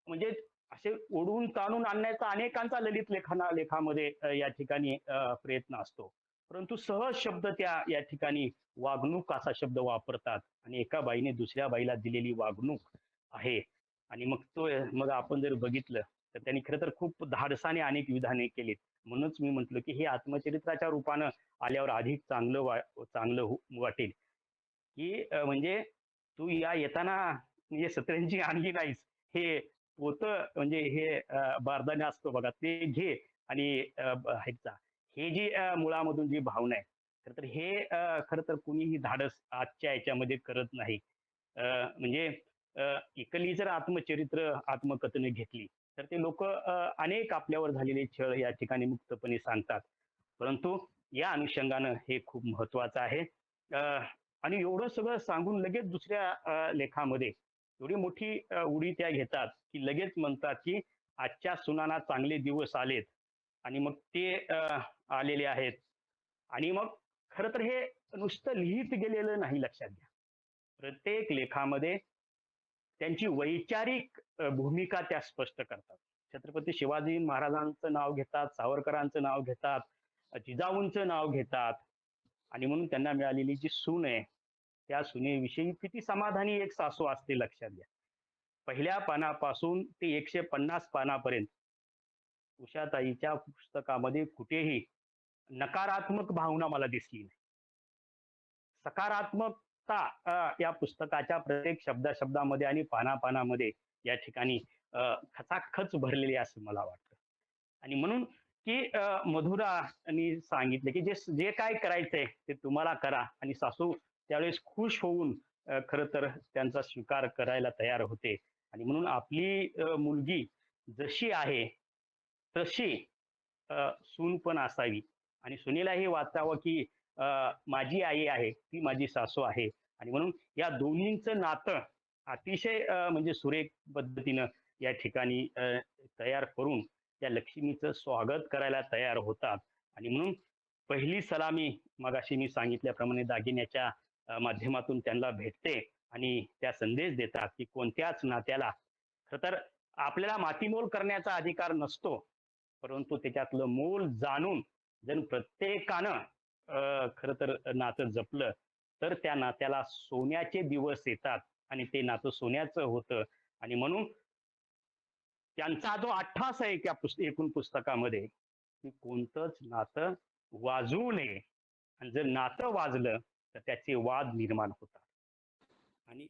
म्हणजे असे ओढून ताणून आणण्याचा अनेकांचा ललित लेखामध्ये या ठिकाणी प्रयत्न असतो, परंतु सहज शब्द त्या या ठिकाणी वागणूक असा शब्द वापरतात आणि एका बाईने दुसऱ्या बाईला दिलेली वागणूक आहे. आणि मग आपण जर बघितलं तर त्यांनी खरं तर खूप धाडसाने अनेक विधाने केलीत. म्हणूनच मी म्हटलं की हे आत्मचरित्राच्या रूपानं आल्यावर अधिक चांगलं वाटेल की म्हणजे तू येताना म्हणजे सतरंजी आणली नाहीस, हे पोत म्हणजे हे बारदाने असतो बघा ते घे आणि ह्याचा हे जी मुळामधून जी भावना आहे खरं तर हे खरं तर कुणीही धाडस आजच्या याच्यामध्ये करत नाही. म्हणजे एकली जर आत्मचरित्र आत्मकथने घेतली तर ते लोक अनेक आपल्यावर झालेले छळ या ठिकाणी मुक्तपणे सांगतात, परंतु या अनुषंगानं हे खूप महत्वाचं आहे. आणि एवढं सगळं सांगून लगेच दुसऱ्या लेखामध्ये एवढी मोठी उडी त्या घेतात की लगेच म्हणतात की आजच्या सुनांना चांगले दिवस आलेत आणि मग ते आलेले आहेत. आणि मग खरं तर हे नुसतं लिहित गेलेलं नाही, लक्षात घ्या. प्रत्येक लेखामध्ये त्यांची वैचारिक भूमिका त्या स्पष्ट करतात. छत्रपती शिवाजी महाराजांचं नाव घेतात, सावरकरांचं नाव घेतात, जिजाऊंचं नाव घेतात. आणि म्हणून त्यांना मिळालेली जी सून आहे, त्या सुनेविषयी किती समाधानी एक सासू असते, लक्षात घ्या. पहिल्या पानापासून ते 150 पानापर्यंत उषाताईच्या पुस्तकामध्ये कुठेही नकारात्मक भावना मला दिसली नाही. सकारात्मकता या पुस्तकाच्या प्रत्येक शब्दामध्ये आणि पानापानामध्ये या ठिकाणी खचाखच भरलेली असं मला वाटतं. आणि म्हणून की मधुरानी सांगितले की जे जे काय करायचंय ते तुम्हाला करा, आणि सासू त्यावेळेस खुश होऊन खरं तर त्यांचा स्वीकार करायला तयार होते. आणि म्हणून आपली मुलगी जशी आहे तशी सून पण असावी, आणि सुनेलाही वाचावं की माझी आई आहे ती माझी सासू आहे. आणि म्हणून या दोन्हींचं नातं अतिशय म्हणजे सुरेख पद्धतीनं या ठिकाणी तयार करून त्या लक्ष्मीचं स्वागत करायला तयार होतात. आणि म्हणून पहिली सलामी मगाशी मी सांगितल्याप्रमाणे दागिन्याच्या माध्यमातून त्यांना भेटते आणि त्या संदेश देतात की कोणत्याच नात्याला खरं तर आपल्याला मातीमोल करण्याचा अधिकार नसतो, परंतु त्याच्यातलं मोल जाणून जर प्रत्येकानं खरं तर नातं जपलं तर त्या नात्याला सोन्याचे दिवस येतात आणि ते नातं सोन्याचं होतं. आणि म्हणून त्यांचा जो अट्ठास आहे त्या एकूण पुस्तकामध्ये की कोणतंच नातं वाजवू नये, आणि जर नातं वाजलं तर त्याचे वाद निर्माण होतात आणि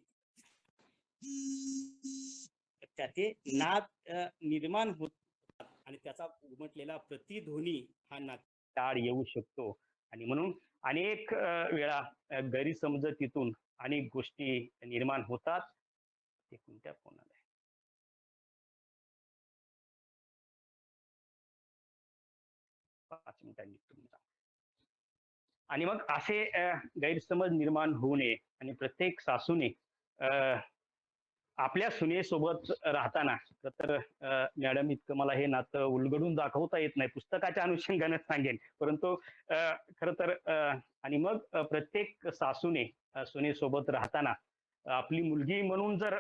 त्याचे नाद निर्माण होतात आणि त्याचा उमटलेला प्रतिध्वनी हा नाताड येऊ शकतो. आणि म्हणून अनेक वेळा गैरसमजुतीतून अनेक गोष्टी निर्माण होतात. ते कोणत्या कोणाला 5 मिनिटांनी तुम्ही सांगा. आणि मग असे गैरसमज निर्माण होऊ नये आणि प्रत्येक सासूने आपल्या सुनेसोबत राहताना तर मॅडम इतकं मला हे नातं उलगडून दाखवता येत नाही, पुस्तकाच्या अनुषंगाने सांगेन, परंतु खरं तर आणि मग प्रत्येक सासूने सुनेसोबत राहताना आपली मुलगी म्हणून जर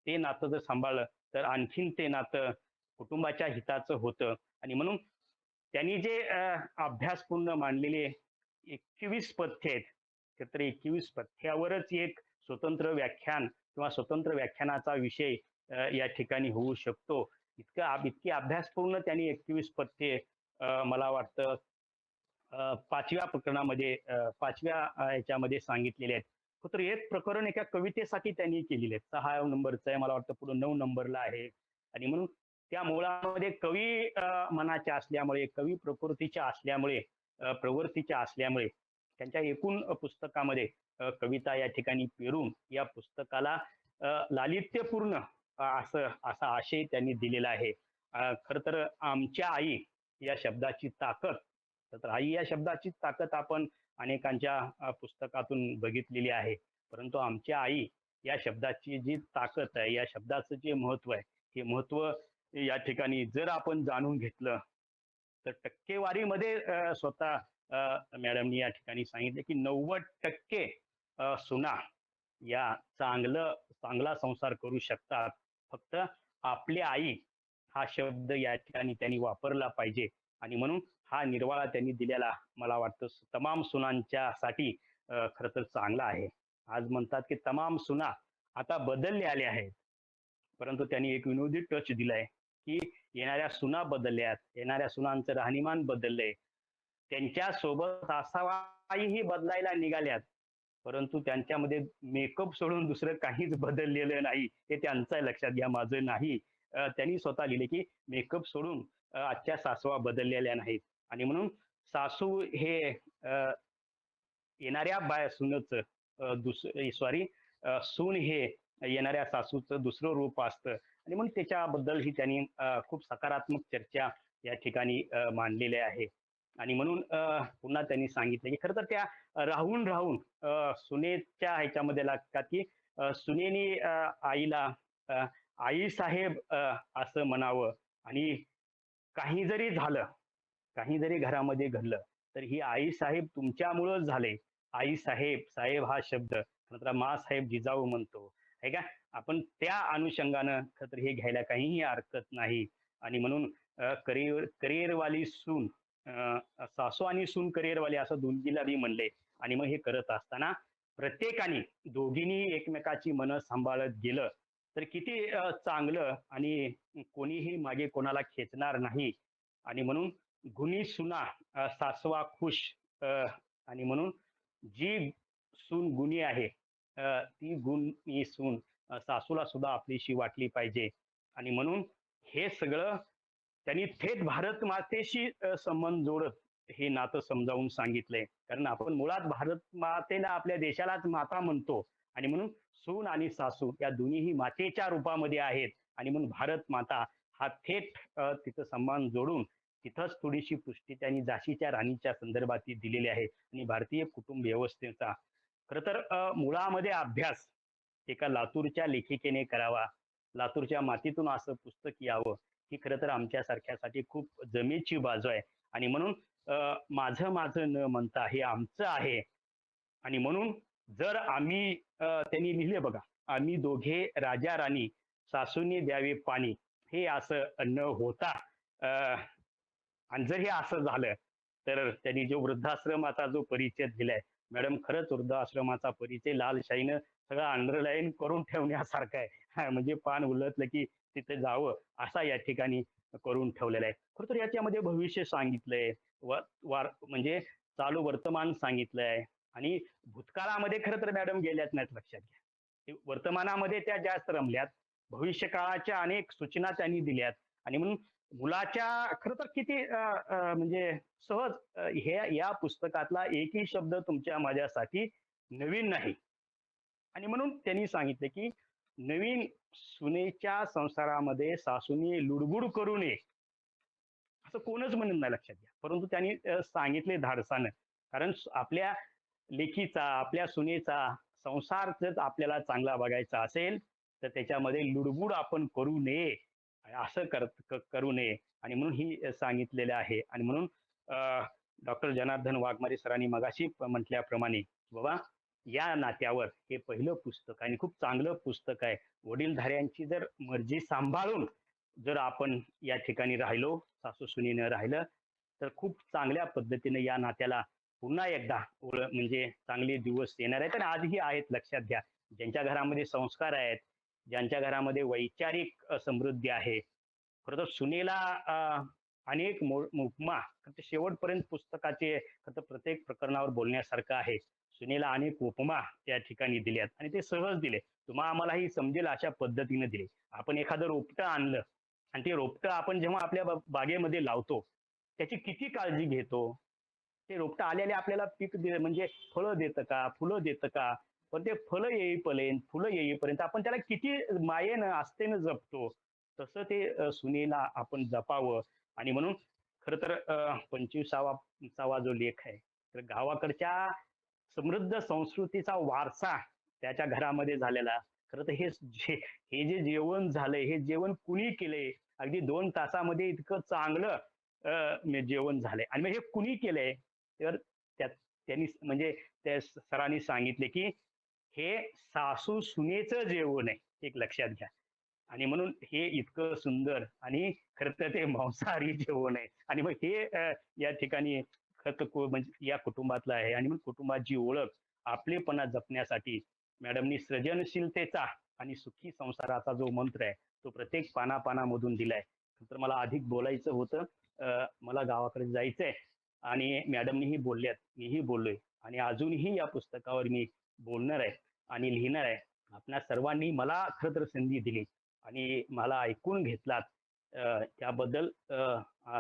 ते नातं जर सांभाळलं तर आणखीन ते नातं कुटुंबाच्या हिताचं होतं. आणि म्हणून त्यांनी जे अभ्यासपूर्ण मांडलेले 21 पथ्य आहेत, तर 21 पथ्यावरच एक स्वतंत्र व्याख्यान किंवा स्वतंत्र व्याख्यानाचा विषय या ठिकाणी होऊ शकतो. इतकी अभ्यासपूर्ण त्यांनी 21 पथ्ये मला वाटतं 5व्या प्रकरणामध्ये 5व्या याच्यामध्ये सांगितलेले आहेत. तर एक प्रकरण एका कवितेसाठी त्यांनी केलेले आहेत. 6 नंबरचं आहे, मला वाटतं पुढे 9 नंबरला आहे. आणि म्हणून त्या मुळामध्ये कवी मनाच्या असल्यामुळे, कवी प्रकृतीच्या असल्यामुळे, प्रवृत्तीच्या असल्यामुळे त्यांच्या एकूण पुस्तकामध्ये कविता या ठिकाणी पेरून या पुस्तकाला लालित्यपूर्ण असा आशय त्यांनी दिलेला आहे. खर तर आमच्या आई या शब्दाची ताकद, तर आई या शब्दाची ताकद आपण अनेकांच्या पुस्तकातून बघितलेली आहे, परंतु आमच्या आई या शब्दाची जी ताकद आहे, या शब्दाचं जे महत्व आहे, हे महत्व या ठिकाणी जर आपण जाणून घेतलं तर टक्केवारीमध्ये स्वतः मॅडमनी या ठिकाणी सांगितले की 90% सुना या चांगला संसार करू शकतात. फक्त आपली आई हा शब्द या ठिकाणी त्यांनी वापरला पाहिजे. आणि म्हणून हा निर्वाळा त्यांनी दिलेला मला वाटतं तमाम सुनांच्या साठी खरं तर चांगला आहे. आज म्हणतात की तमाम सुना आता बदलले आले आहेत, परंतु त्यांनी एक विनोदी टच दिलाय की येणाऱ्या सुना बदलल्यात, येणाऱ्या सुनांचं राहणीमान बदललंय, त्यांच्या सोबत असावाही बदलायला निघाल्यात, परंतु त्यांच्यामध्ये मेकअप सोडून दुसरं काहीच बदललेलं नाही. हे त्यांचं लक्षात घ्या, माझं नाही. त्यांनी स्वतः लिहिले की मेकअप सोडून आजच्या सासवा बदललेल्या नाहीत. आणि म्हणून सासू हे येणाऱ्या सुनचं सून हे येणाऱ्या सासूचं दुसरं रूप असतं. आणि म्हणून त्याच्याबद्दल ही त्यांनी खूप सकारात्मक चर्चा या ठिकाणी मांडलेली आहे. आणि म्हणून पुन्हा त्यांनी सांगितलं की खरं तर त्या राहून सुनेच्या ह्याच्यामध्ये लागतात की सुनेनी आईला आई साहेब असं म्हणावं, आणि काही जरी झालं, काही जरी घरामध्ये घडलं, तर ही आई साहेब तुमच्यामुळंच झाले. आई साहेब, साहेब हा शब्द नंतर मा साहेब जिजाऊ म्हणतो, आहे का? आपण त्या अनुषंगानं खरं तर हे घ्यायला काहीही हरकत नाही. आणि म्हणून करिअरवाली सून, सासू आणि सून करिअरवाली असं दोघीला बी म्हणले. आणि मग हे करत असताना प्रत्येकाने दोघींनी एकमेकाची मनं सांभाळत गेलं तर किती चांगलं, आणि कोणीही मागे कोणाला खेचणार नाही. आणि म्हणून गुणी सुना सासवा खुश. आणि म्हणून जी सून गुणी आहे, ती गुणी सून सासूला सुद्धा आपलीशी वाटली पाहिजे. आणि म्हणून हे सगळं त्यांनी थेट भारत मातेशी संबंध जोडत हे नातं समजावून सांगितलंय. कारण आपण मुळात भारत मातेला, आपल्या देशालाच माता म्हणतो. आणि म्हणून सून आणि सासू या दोन्हीही मातेच्या रूपामध्ये आहेत. आणि म्हणून भारत माता हा थेट तिथं संबंध जोडून तिथंच थोडीशी पुष्टी त्यांनी झाशीच्या राणीच्या संदर्भात दिलेली आहे. आणि भारतीय कुटुंब व्यवस्थेचा खरं तर मुळामध्ये अभ्यास एका लातूरच्या लेखिकेने करावा. लातूरच्या मातीतून असं पुस्तक यावं, ही खरं तर आमच्यासारख्यासाठी खूप जमेची बाजू आहे. आणि म्हणून माझं माझं न म्हणता हे आमचं आहे. आणि म्हणून जर आम्ही त्यांनी लिहिले बघा, आम्ही दोघे राजा राणी सासूने द्यावे पाणी, हे असं न होता आणि जर हे असं झालं तर त्यांनी जो वृद्धाश्रमाचा जो परिचय दिलाय, मॅडम खरंच वृद्धाश्रमाचा परिचय लालशाहीनं सगळं अंडरलाईन करून ठेवण्यासारखं आहे. म्हणजे पान उलटलं की तिथे जावं असा या ठिकाणी करून ठेवलेला आहे. खरं तर याच्यामध्ये भविष्य सांगितलंय, म्हणजे चालू वर्तमान सांगितलंय. आणि भूतकाळामध्ये खरं तर मॅडम गेल्याच नाहीत, लक्षात घ्या. वर्तमानामध्ये त्या जास्त रमल्यात, भविष्य काळाच्या अनेक सूचना त्यांनी दिल्यात. आणि म्हणून मुलाच्या खरं तर किती म्हणजे सहज हे या पुस्तकातला एकही शब्द तुमच्या माझ्यासाठी नवीन नाही. आणि म्हणून त्यांनी सांगितले की नवीन सुनेच्या संसारामध्ये सासूने लुडबुड करू नये असं कोणच म्हणत नाही, लक्षात घ्या. परंतु त्यांनी सांगितले धाडसानं. कारण आपल्या लेकीचा, आपल्या सुनेचा संसार जर आपल्याला चांगला बघायचा असेल तर त्याच्यामध्ये लुडबुड आपण करू नये, असं करू नये. आणि म्हणून ही सांगितलेलं आहे. आणि म्हणून डॉक्टर जनार्दन वाघमारे सरांनी मगाशी म्हटल्याप्रमाणे बाबा या नात्यावर हे पहिलं पुस्तक आणि खूप चांगलं पुस्तक आहे. वडीलधाऱ्यांची जर मर्जी सांभाळून जर आपण या ठिकाणी राहिलो, सासू सुनीनं राहिलं, तर खूप चांगल्या पद्धतीने या नात्याला पुन्हा एकदा म्हणजे चांगले दिवस येणार आहेत. आणि आजही आहेत, लक्षात घ्या. ज्यांच्या घरामध्ये संस्कार आहेत, ज्यांच्या घरामध्ये वैचारिक समृद्धी आहे, खरं तर सुनेला अनेक उपमा, शेवटपर्यंत पुस्तकाचे प्रत्येक प्रकरणावर बोलण्यासारखं आहे. सुनेला अनेक उपमा त्या ठिकाणी दिल्यात आणि ते सहज दिले. तुम्हा आम्हालाही समजेल अशा पद्धतीने दिले. आपण एखादं रोपटं आणलं आणि ते रोपटं आपण जेव्हा आपल्या बागेमध्ये लावतो, त्याची किती काळजी घेतो. ते रोपटं आलेले आपल्याला पीक म्हणजे फळं देतं का, फुलं देतं का, पण ते फळं येईपर्यंत आपण त्याला किती मायेनं आस्थेनं जपतो. तसं ते सुनेला आपण जपावं. आणि म्हणून खरं तर 25वा जो लेख आहे, तर गावाकडच्या समृद्ध संस्कृतीचा वारसा त्याच्या घरामध्ये झालेला. खरं तर हे जे जेवण झालंय, हे जेवण कुणी केलंय, अगदी 2 तासामध्ये इतकं चांगलं जेवण झालंय. आणि मग हे कुणी केलंय, तर त्यांनी म्हणजे त्या सरांनी सांगितले की हे सासू सुनेचं जेवण आहे, एक लक्षात घ्या. आणि म्हणून हे इतकं सुंदर आणि खरं तर ते मांसाहारी जेवण आहे. आणि मग हे या ठिकाणी म्हणजे या कुटुंबातलं आहे. आणि मग कुटुंबाची ओळख, आपलेपणा जपण्यासाठी मॅडमनी सृजनशीलतेचा आणि सुखी संसाराचा जो मंत्र आहे तो प्रत्येक पानापानामधून दिलाय. तर मला अधिक बोलायचं होतं, मला गावाकडे जायचंय आणि मॅडमनीही बोलल्यात, मीही बोललोय आणि अजूनही या पुस्तकावर मी बोलणार आहे आणि लिहिणार आहे. आपल्या सर्वांनी मला खरं तर संधी दिली आणि मला ऐकून घेतलात, त्याबद्दल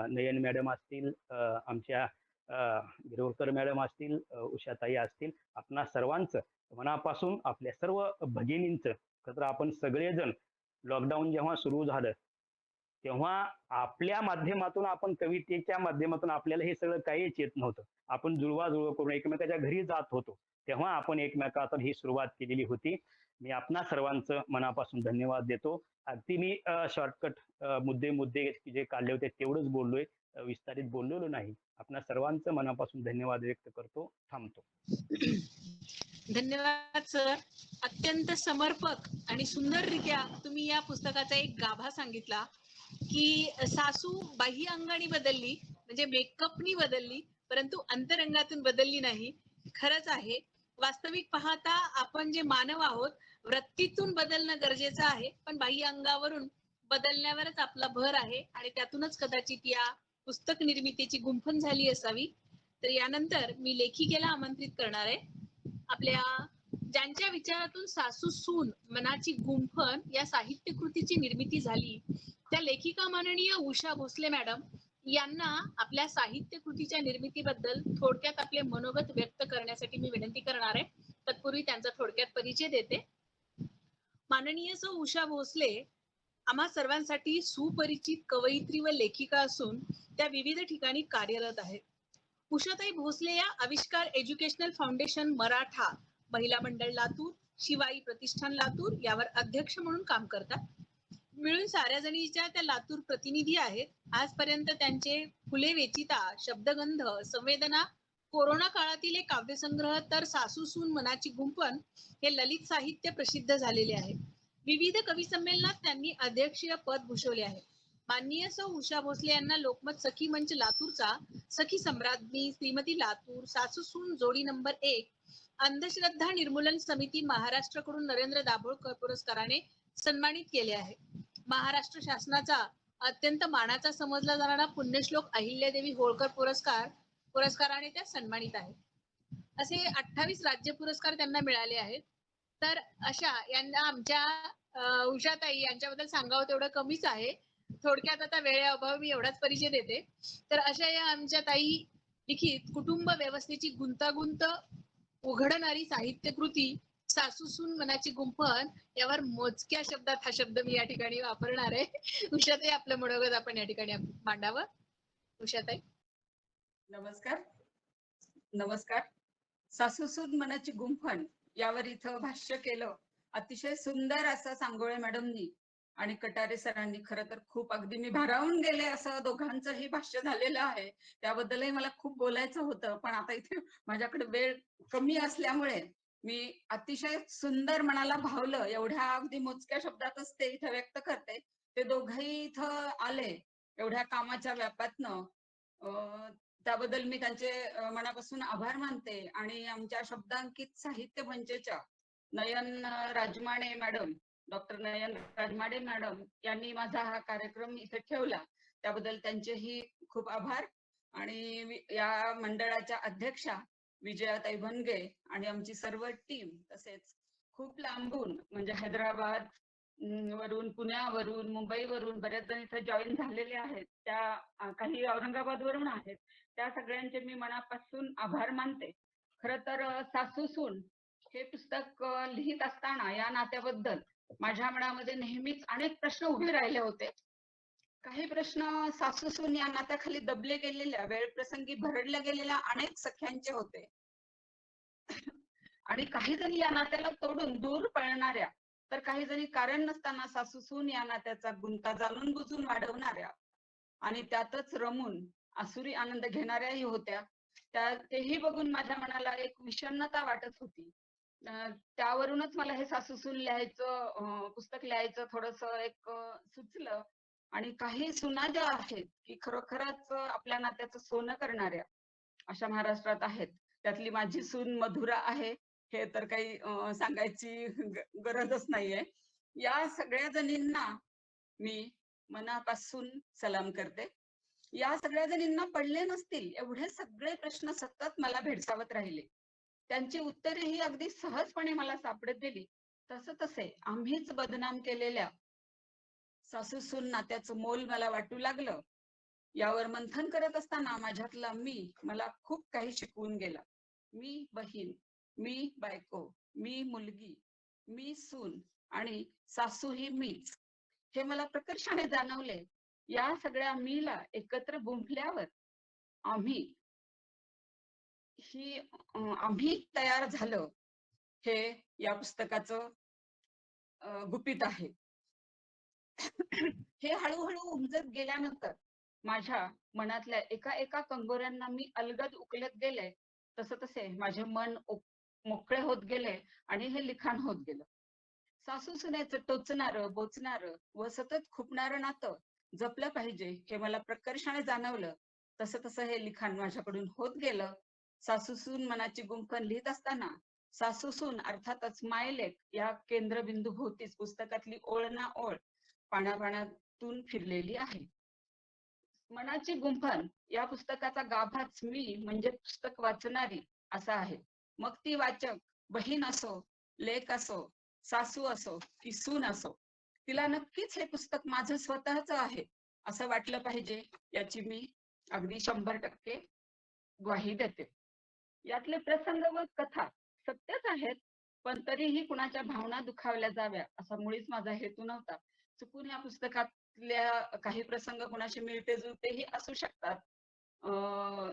नयन मॅडम असतील, आमच्या गिरवकर मॅडम असतील, उषाताई असतील, आपणा सर्वांचं मनापासून, आपल्या सर्व भगिनींचं, खरं आपण सगळेजण लॉकडाऊन जेव्हा सुरू झालं तेव्हा आपल्या माध्यमातून, आपण कवितेच्या माध्यमातून आपल्याला हे सगळं काहीच येत नव्हतं. आपण जुळवाजुळव करून एकमेकाच्या घरी जात होतो, तेव्हा आपण एकमेकातून ही सुरुवात केलेली होती. मी आपणा सर्वांचं मनापासून धन्यवाद देतो. अगदी मी शॉर्टकट मुद्दे जे काढले होते तेवढंच बोललोय, विस्तारित बोललेलो नाही. आपणा सर्वांचं मनापासून धन्यवाद व्यक्त करतो. थांबतो. धन्यवाद सर. अत्यंत समर्पक आणि सुंदररित्या तुम्ही या पुस्तकाचा एक गाभा सांगितला की सासू बाह्य अंगाने बदलली म्हणजे मेकअपनी बदलली, परंतु अंतरंगातून बदलली नाही. खरंच आहे. वास्तविक पाहता आपण जे मानव आहोत वृत्तीतून बदलणं गरजेचं आहे, पण बाह्य अंगावरून बदलण्यावरच आपला भर आहे आणि त्यातूनच कदाचित या पुस्तक निर्मितीची गुंफण झाली असावी. तर यानंतर मी लेखिकेला आमंत्रित करणार आहे. आपल्या ज्यांच्या विचारातून सासू सून मनाची गुंफण या साहित्य कृतीची निर्मिती झाली त्या लेखिका माननीय उषा भोसले मॅडम यांना आपल्या साहित्य कृतीच्या निर्मितीबद्दल थोडक्यात आपले मनोगत व्यक्त करण्यासाठी मी विनंती करणार आहे. तत्पूर्वी त्यांचा थोडक्यात परिचय देते. माननीय सौ उषा भोसले आम्हा सर्वांसाठी सुपरिचित कवयित्री व लेखिका असून त्या विविध ठिकाणी कार्यरत आहेत. उषाताई भोसले या आविष्कार एज्युकेशनल फाउंडेशन मराठा महिला मंडळ लातूर, शिवाई प्रतिष्ठान लातूर यावर अध्यक्ष म्हणून काम करतात. मिळून साऱ्या जणीच्या त्या लातूर प्रतिनिधी आहेत. आजपर्यंत त्यांचे फुले वेचिता, शब्दगंध, संवेदना, कोरोना काळातील एक काव्यसंग्रह तर सासू सून मनाची गुंफण हे ललित साहित्य प्रसिद्ध झालेले आहे. विविध कवी संमेलनात त्यांनी अध्यक्षीय पद भूषवले आहे. माननीय सौ उषा भोसले यांना लोकमत सखी मंच लातूरचा सखी सम्राज्ञी श्रीमती लातूर सासू सून जोडी नंबर 1 अंधश्रद्धा निर्मूलन समिती महाराष्ट्राकडून नरेंद्र दाभोळकर पुरस्काराने सन्मानित केले आहे. महाराष्ट्र शासनाचा अत्यंत मानाचा समजला जाणारा पुण्यश्लोक अहिल्यादेवी होळकर पुरस्काराने त्या सन्मानित आहेत. असे 28 राज्य पुरस्कार त्यांना मिळाले आहेत. तर अशा यांना आमच्या उषाताई यांच्याबद्दल सांगावं तेवढं कमीच आहे. थोडक्यात आता वेळेअभावी मी एवढाच परिचय देते. तर अशा या आमच्या ताई लिखित कुटुंब व्यवस्थेची गुंतागुंत उघडणारी साहित्य कृती सासू सून मनाची गुंफण यावर मोजक्या शब्दात हा शब्द मी या ठिकाणी वापरणार आहे. उषाताई आपलं मनोगत आपण या ठिकाणी मांडावं. उषाताई. नमस्कार. सासू सून मनाची गुंफण यावर इथं भाष्य केलं अतिशय सुंदर असं सांगोळे मॅडमनी आणि कटारे सरांनी. खरं तर खूप अगदी मी भारावून गेले असं दोघांचंही भाष्य झालेलं आहे. त्याबद्दलही मला खूप बोलायचं होतं, पण आता इथे माझ्याकडे वेळ कमी असल्यामुळे मी अतिशय सुंदर मनाला भावलं एवढ्या अगदी मोजक्या शब्दातच ते इथं व्यक्त करते. ते दोघंही इथं आले एवढ्या कामाच्या व्यापातनं. त्याबद्दल मी त्यांचे मनापासून आभार मानते. आणि आमच्या शब्दांकित साहित्य मंचच्या नयन राजमाडे मॅडम, डॉक्टर नयन राजमाडे मॅडम यांनी माझा हा कार्यक्रम इथे ठेवला त्याबद्दल त्यांचेही खूप आभार. आणि या मंडळाच्या अध्यक्षा विजयाताई भनगे आणि आमची सर्व टीम, तसेच खूप लांबून म्हणजे हैदराबाद वरून, पुण्यावरून, मुंबईवरून बरेच जण इथे जॉईन झालेले आहेत. त्या काही औरंगाबाद वरून आहेत. त्या सगळ्यांचे मी मनापासून आभार मानते. खर तर सासू सून हे पुस्तक लिहित असताना या नात्याबद्दल माझ्या मनामध्ये नेहमीच अनेक प्रश्न उभे राहिले होते. काही प्रश्न सासू सून या नात्याखाली दबले गेलेल्या, वेळ प्रसंगी भरडल्या गेलेल्या अनेक सख्यांचे होते. आणि काही जणी या नात्याला तोडून दूर पळणाऱ्या, तर काही जणी कारण नसताना सासू सून या नात्याचा गुंता जाणून बुजून वाढवणाऱ्या आणि त्यातच रमून आसुरी आनंद घेणाऱ्याही होत्या. तेही बघून माझ्या मनाला एक विषण्णता वाटत होती. त्यावरूनच मला हे सासू सून लिहायचं, पुस्तक लिहायचं थोडस एक सुचलं. आणि काही सुना ज्या आहेत की खरोखरच आपल्या नात्याचं सोनं करणाऱ्या अशा महाराष्ट्रात आहेत. त्यातली माझी सून मधुरा आहे, हे तर काही सांगायची गरजच नाहीये. या सगळ्या जणींना मी मनापासून सलाम करते. या सगळ्या जणींना पडले नसतील एवढे सगळे प्रश्न सतत मला भेडसावत राहिले. त्यांची उत्तरेही अगदी सहजपणे मला सापडत गेली. तसे आम्हीच बदनाम केलेल्या सासू सून नात्याचं मोल मला वाटू लागलं. यावर मंथन करत असताना माझ्यातला मला खूप काही शिकवून गेला. मी बहीण, मी बायको, मी मुलगी, मी सून आणि सासू ही मीच, हे मला प्रकर्षाने जाणवले. या सगळ्या मीला एकत्र गुंफल्यावर आम्ही तयार झालं, हे या पुस्तकाचं गुपित आहे. हे हळूहळू उमजत गेल्यानंतर माझ्या मनातल्या एका एका कंगोऱ्यांना मी अलगद उकलत गेले. तसे तसे माझे मन मोकळे होत गेले आणि हे लिखाण होत गेलं. सासू सुनेचं टोचणारं, बोचणारं व सतत खुपणारं नातं जपलं पाहिजे हे मला प्रकर्षाने जाणवलं. तसं तसं हे लिखाण माझ्याकडून होत गेलं. सासू सून मनाची गुंफण लिहित असताना सासू सून अर्थातच मायलेक या केंद्रबिंदू भोवतीच पुस्तकातली ओळ ना ओळ पानापानातून फिरलेली आहे. मनाची गुंफण या पुस्तकाचा गाभाच मी म्हणजे पुस्तक वाचणारी असा आहे. मग ती वाचक बहीण असो, लेक असो, सासू असो की सून असो, तिला नक्कीच हे पुस्तक माझं स्वतःच आहे असं वाटलं पाहिजे, याची मी अगदी 100% ग्वाही देते. यातले प्रसंग व कथा सत्यच आहेत, पण तरीही कुणाच्या भावना दुखावल्या जाव्या असा मुळीच माझा हेतू नव्हता. चुकून या पुस्तकातल्या काही प्रसंग कुणाशी मिळते जुळतेही असू शकतात. अं,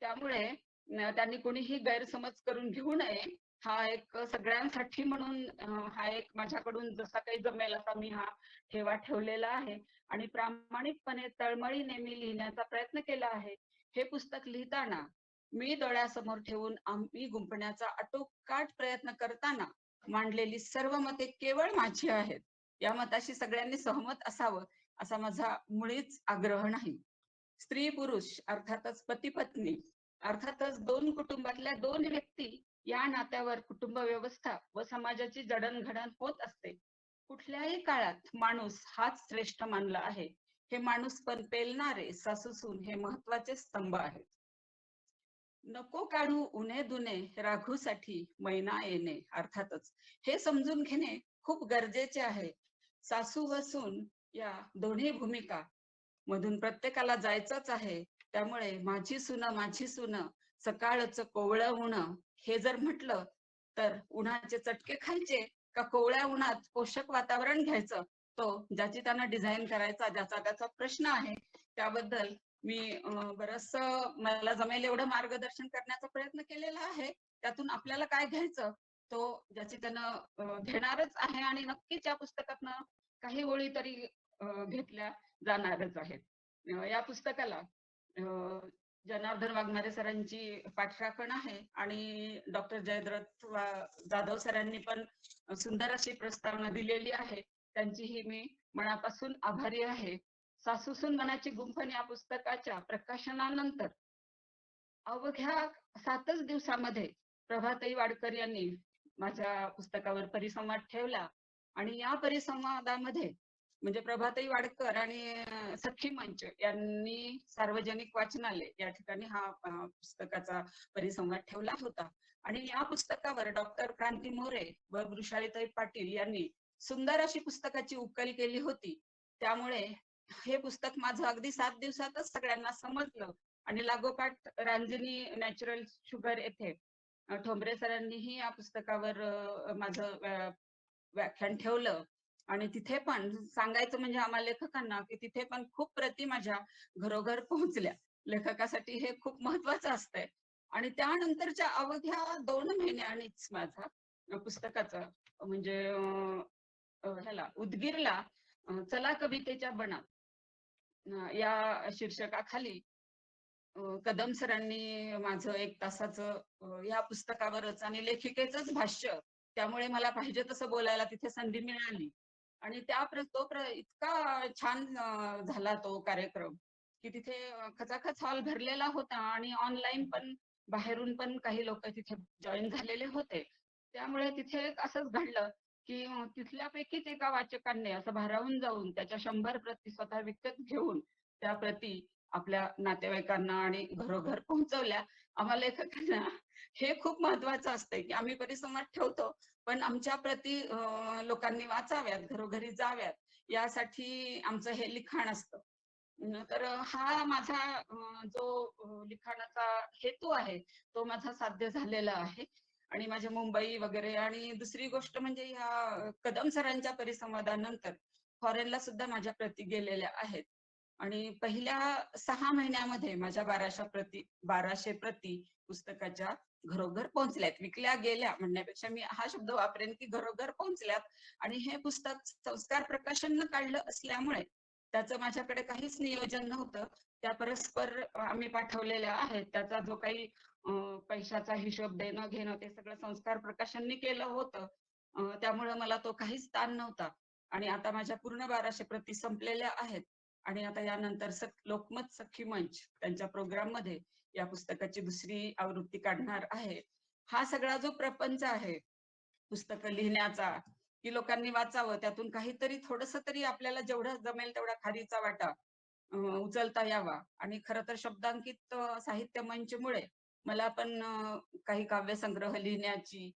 त्यामुळे त्यांनी कोणीही गैरसमज करून घेऊ नये. हा एक सगळ्यांसाठी म्हणून हा एक माझ्याकडून जसा काही जमेल असा मी हा ठेवा ठेवलेला आहे आणि प्रामाणिकपणे तळमळीने मी लिहिण्याचा प्रयत्न केला आहे. हे पुस्तक लिहिताना मी डोळ्यासमोर ठेवून आम्ही गुंफण्याचा आटोकाट प्रयत्न करताना मांडलेली सर्व मते केवळ माझी आहेत. या मताशी सगळ्यांनी सहमत असावं असा माझा मुळीच आग्रह नाही. स्त्री पुरुष अर्थातच पती पत्नी अर्थातच दोन कुटुंबातल्या दोन व्यक्ती या नात्यावर कुटुंब व्यवस्था व समाजाची जडणघडण होत असते. कुठल्याही काळात माणूस हाच श्रेष्ठ मानला आहे. हे माणूस पण पेलणारे सासूसून हे महत्वाचे स्तंभ आहेत. नको काढू उन्हे दुने राघूसाठी मैना येणे अर्थातच हे समजून घेणे खूप गरजेचे आहे. सासू व सून या दोन्ही भूमिका मधून प्रत्येकाला जायचंच आहे. त्यामुळे माझी सुन सकाळचं कोवळं ऊन हे जर म्हटलं तर उन्हाचे चटके खायचे का कोवळ्या उन्हात पोषक वातावरण घ्यायचं, तो ज्याची त्यांना डिझाईन करायचा ज्याचा त्याचा प्रश्न आहे. त्याबद्दल मी बरस मला जमेल एवढं मार्गदर्शन करण्याचा प्रयत्न केलेला आहे. त्यातून आपल्याला काय घ्यायचं तो ज्याची त्यानं घेणारच आहे आणि नक्कीच या पुस्तकातनं काही ओळी तरी घेतल्या जाणारच आहेत. या पुस्तकाला जनार्दन वाघमारे सरांची पाठराखण आहे आणि डॉक्टर जयद्रथ जाधव सरांनी पण सुंदर अशी प्रस्तावना दिलेली आहे. त्यांचीही मी मनापासून आभारी आहे. सासूसून मनाची गुंफण या पुस्तकाच्या प्रकाशनानंतर अवघ्या 7च दिवसामध्ये प्रभाताई वाडकर यांनी माझ्या पुस्तकावर परिसंवाद ठेवला आणि या परिसंवादामध्ये म्हणजे प्रभाताई वाडकर आणि सखी मंच यांनी सार्वजनिक वाचनालय या ठिकाणी हा पुस्तकाचा परिसंवाद ठेवला होता आणि या पुस्तकावर डॉक्टर क्रांती मोरे व वृषालीताई पाटील यांनी सुंदर अशी पुस्तकाची उकल केली होती. त्यामुळे हे पुस्तक माझं अगदी 7 दिवसातच सगळ्यांना समजलं आणि लागोपाठ रांजणी नॅचरल शुगर येथे ठोंबरे सरांनीही या पुस्तकावर माझं व्याख्यान ठेवलं आणि तिथे पण सांगायचं म्हणजे आम्हाला लेखकांना की तिथे पण खूप प्रती माझ्या घरोघर पोहोचल्या. लेखकासाठी हे खूप महत्वाचं असतंय आणि त्यानंतरच्या अवघ्या 2 महिन्यांनीच माझा पुस्तकाचा म्हणजे ह्याला उदगीरला चला कवितेच्या बनात या शीर्षकाखाली कदम सरांनी माझं 1 तासाचं या पुस्तकावरच आणि लेखिकेचंच भाष्य, त्यामुळे मला पाहिजे तसं बोलायला तिथे संधी मिळाली आणि इतका छान झाला तो कार्यक्रम की तिथे खचाखच हॉल भरलेला होता आणि ऑनलाईन पण बाहेरून पण काही लोक तिथे जॉईन झालेले होते. त्यामुळे तिथे असंच घडलं की तिथल्यापैकीच एका वाचकांनी असं भारावून जाऊन त्याच्या 100 प्रती स्वतः विकत घेऊन त्या प्रती आपल्या नातेवाईकांना आणि घरोघर पोहोचवल्या. आम्हा लेखकांना हे खूप महत्वाचं असतंय की आम्ही परिसंवाद ठेवतो पण आमच्या प्रती लोकांनी वाचाव्यात, घरोघरी जाव्यात यासाठी आमचं हे लिखाण असतं. तर हा माझा जो लिखाणाचा हेतू आहे तो माझा साध्य झालेला आहे आणि माझ्या मुंबई वगैरे आणि दुसरी गोष्ट म्हणजे या कदम सरांच्या परिसंवादानंतर फॉरेनला सुद्धा माझ्या प्रती गेलेल्या आहेत. आणि पहिल्या 6 महिन्यामध्ये माझ्या 1200 प्रती पुस्तकाच्या घरोघर पोहोचल्यात. विकल्या गेल्या म्हणण्यापेक्षा मी हा शब्द वापरेन की घरोघर पोहोचल्यात. आणि हे पुस्तक संस्कार प्रकाशननं काढलं असल्यामुळे त्याचं माझ्याकडे काहीच नियोजन नव्हतं. त्या परस्पर आम्ही पाठवलेल्या आहेत. त्याचा जो काही पैशाचा हिशोब देणं घेणं ते सगळं संस्कार प्रकाशनने केलं होतं. त्यामुळे मला तो काहीच ताण नव्हता. आणि आता माझ्या पूर्ण 1200 प्रती संपलेल्या आहेत. आणि आता यानंतर लोकमत सखी मंच त्यांच्या प्रोग्राम मध्ये या पुस्तकाची दुसरी आवृत्ती काढणार आहे. हा सगळा जो प्रपंच आहे पुस्तकं लिहिण्याचा, की लोकांनी वाचावं, त्यातून काहीतरी थोडस तरी आपल्याला जेवढं जमेल तेवढा खारीचा वाटा उचलता यावा. आणि खरं तर शब्दांकित साहित्य मंचमुळे मला पण काही काव्यसंग्रह लिहिण्याची,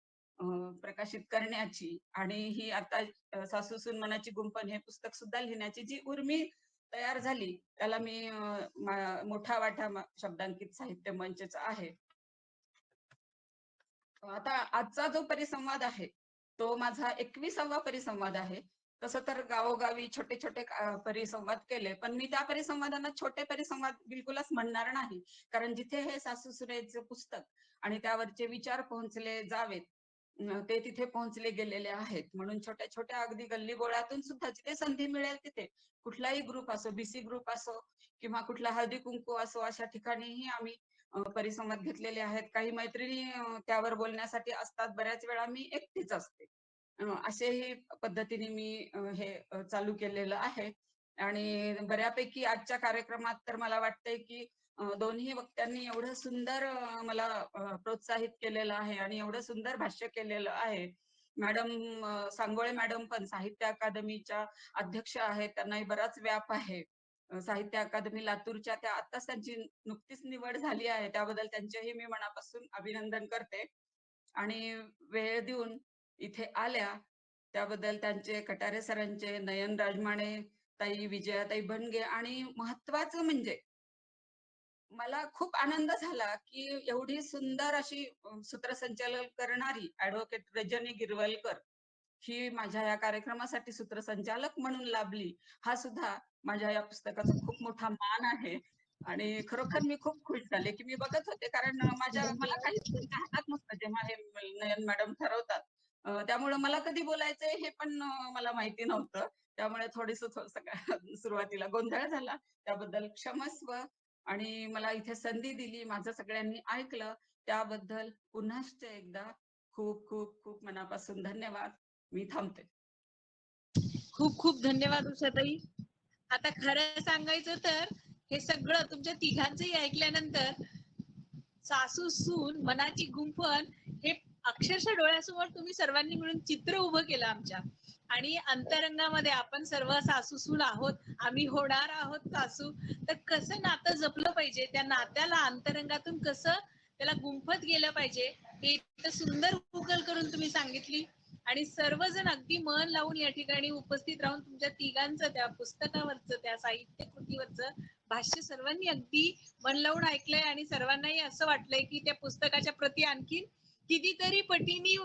प्रकाशित करण्याची आणि ही आता सासूसून मनाची गुंफण हे पुस्तक सुद्धा लिहिण्याची जी उर्मी तयार झाली, त्याला मी मोठा वाटा शब्दांकित साहित्य मंचचा आहे. आता आजचा जो परिसंवाद आहे तो माझा 21वा परिसंवाद आहे. तसं तर गावोगावी छोटे छोटे परिसंवाद केले, पण मी त्या परिसंवादांना छोटे परिसंवाद बिलकुलच म्हणणार नाही. कारण जिथे हे सासू सुनेचं पुस्तक आणि त्यावरचे विचार पोहोचले जावेत, ते तिथे पोहोचले गेलेले आहेत. म्हणून छोट्या छोट्या अगदी गल्लीबोळातून सुद्धा जिथे संधी मिळेल तिथे, कुठलाही ग्रुप असो, बीसी ग्रुप असो किंवा कुठला हळदी कुंकू असो, अशा ठिकाणीही आम्ही परिसंवाद घेतलेले आहेत. काही मैत्रिणी त्यावर बोलण्यासाठी असतात. बऱ्याच वेळा मी एकटीच असते. असेही पद्धतीने मी हे चालू केलेलं आहे. आणि बऱ्यापैकी आजच्या कार्यक्रमात तर मला वाटतंय की दोन्ही वक्त्यांनी एवढं सुंदर मला प्रोत्साहित केलेलं आहे आणि एवढं सुंदर भाष्य केलेलं आहे. मॅडम सांगोळे मॅडम पण साहित्य अकादमीच्या अध्यक्ष आहेत. त्यांनाही बराच व्याप आहे. साहित्य अकादमी लातूरच्या त्या आताच त्यांची नुकतीच निवड झाली आहे. त्याबद्दल त्यांचेही मी मनापासून अभिनंदन करते. आणि वेळ देऊन इथे आल्या त्याबद्दल त्यांचे, कटारे सरांचे, नयन राजमाने ताई, विजयाताई भणगे आणि महत्वाचं म्हणजे मला खूप आनंद झाला की एवढी सुंदर अशी सूत्रसंचालन करणारी ऍडव्होकेट रजनी गिरवलकर ही माझ्या या कार्यक्रमासाठी सूत्रसंचालक म्हणून लाभली. हा सुद्धा माझ्या या पुस्तकाचा खूप मोठा मान आहे. आणि खरोखर मी खूप खुश झाले की मी बघत होते, कारण मला काहीच त्यांच्या हातात नसतं जेव्हा हे नयन मॅडम ठरवतात. त्यामुळे मला कधी बोलायचंय हे पण मला माहिती नव्हतं. त्यामुळे थोडस सुरुवातीला गोंधळ झाला. त्याबद्दल क्षमस्व. आणि मला इथे संधी दिली, माझं सगळ्यांनी ऐकलं, त्याबद्दल पुनश्च एकदा खूप खूप खूप मनापासून धन्यवाद. मी थांबते. खूप खूप धन्यवाद उषाताई. आता खरं सांगायचं तर हे सगळं तुमच्या तिघांचंही ऐकल्यानंतर सासू सून मनाची गुंफण हे अक्षरशः डोळ्यासमोर तुम्ही सर्वांनी मिळून चित्र उभं केलं आमच्या. आणि अंतरंगामध्ये आपण सर्व सासू सून आहोत, आम्ही होणार आहोत सासू. तर कसं नातं जपलं पाहिजे, त्या नात्याला अंतरंगातून कसं त्याला गुंफत गेलं पाहिजे हे इतकं सुंदर उकल करून तुम्ही सांगितली. आणि सर्वजण अगदी मन लावून या ठिकाणी उपस्थित राहून तुमच्या तिघांचं त्या पुस्तकावरचं, त्या साहित्य कृतीवरचं भाष्य सर्वांनी अगदी मन लावून ऐकलंय. आणि सर्वांनाही असं वाटलंय की त्या पुस्तकाच्या प्रती आणखी कितीतरी पटीने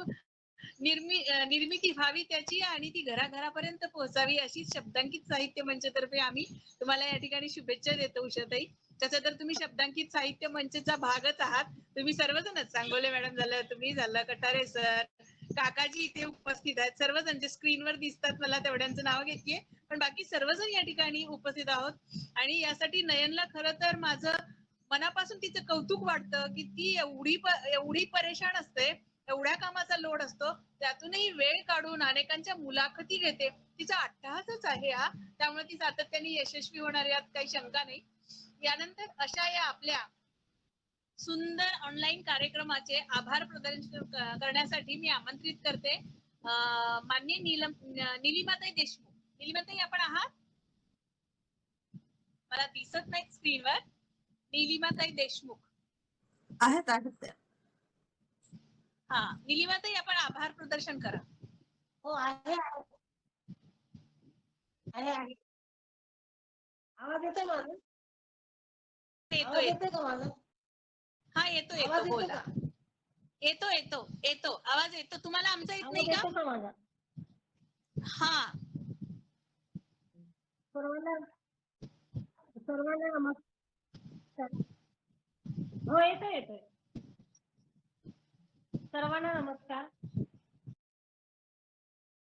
निर्मिती व्हावी त्याची आणि ती घराघरापर्यंत पोहोचावी, अशी शब्दांकित साहित्य मंचतर्फे आम्ही तुम्हाला या ठिकाणी शुभेच्छा देतो उषाताई. तसं तर तुम्ही शब्दांकित साहित्य मंचचा भागच आहात. तुम्ही सर्वजणच, सांगोले मॅडम झालं, तुम्ही झालं, कटारे सर, काकाजी इथे उपस्थित आहेत. सर्वजण जे स्क्रीनवर दिसतात मला तेवढ्यांचं नाव घेतलीये, पण बाकी सर्वजण या ठिकाणी उपस्थित आहोत. आणि यासाठी नयनला खरं तर माझं मनापासून तिचं कौतुक वाटतं की ती एवढी परेशान असते, एवढ्या कामाचा लोड असतो, त्यातूनही वेळ काढून अनेकांच्या मुलाखती घेते. तिचा अट्टहासच आहे हा. त्यामुळे ती सातत्याने यशस्वी होणार यात काही शंका नाही. यानंतर अशा या आपल्या सुंदर ऑनलाईन कार्यक्रमाचे आभार प्रदर्शन करण्यासाठी मी आमंत्रित करते माननीय निलिमाताई देशमुख. निलिमाताई आपण आहात? मला दिसत नाही स्क्रीनवर. निलिमाताई देशमुख आहेत त्या. हा, निलिमाताई आपण आभार प्रदर्शन करा. हो आहे. आवाज येतोय माझा? आवाज येतोय का माझा? हा येतो येतो, बोला. येतो येतो येतो, आवाज येतो. तुम्हाला आमचा येत नाही का? माझा हा, सर्वांना नमस्कार. हो, येतोय. सर्वांना नमस्कार.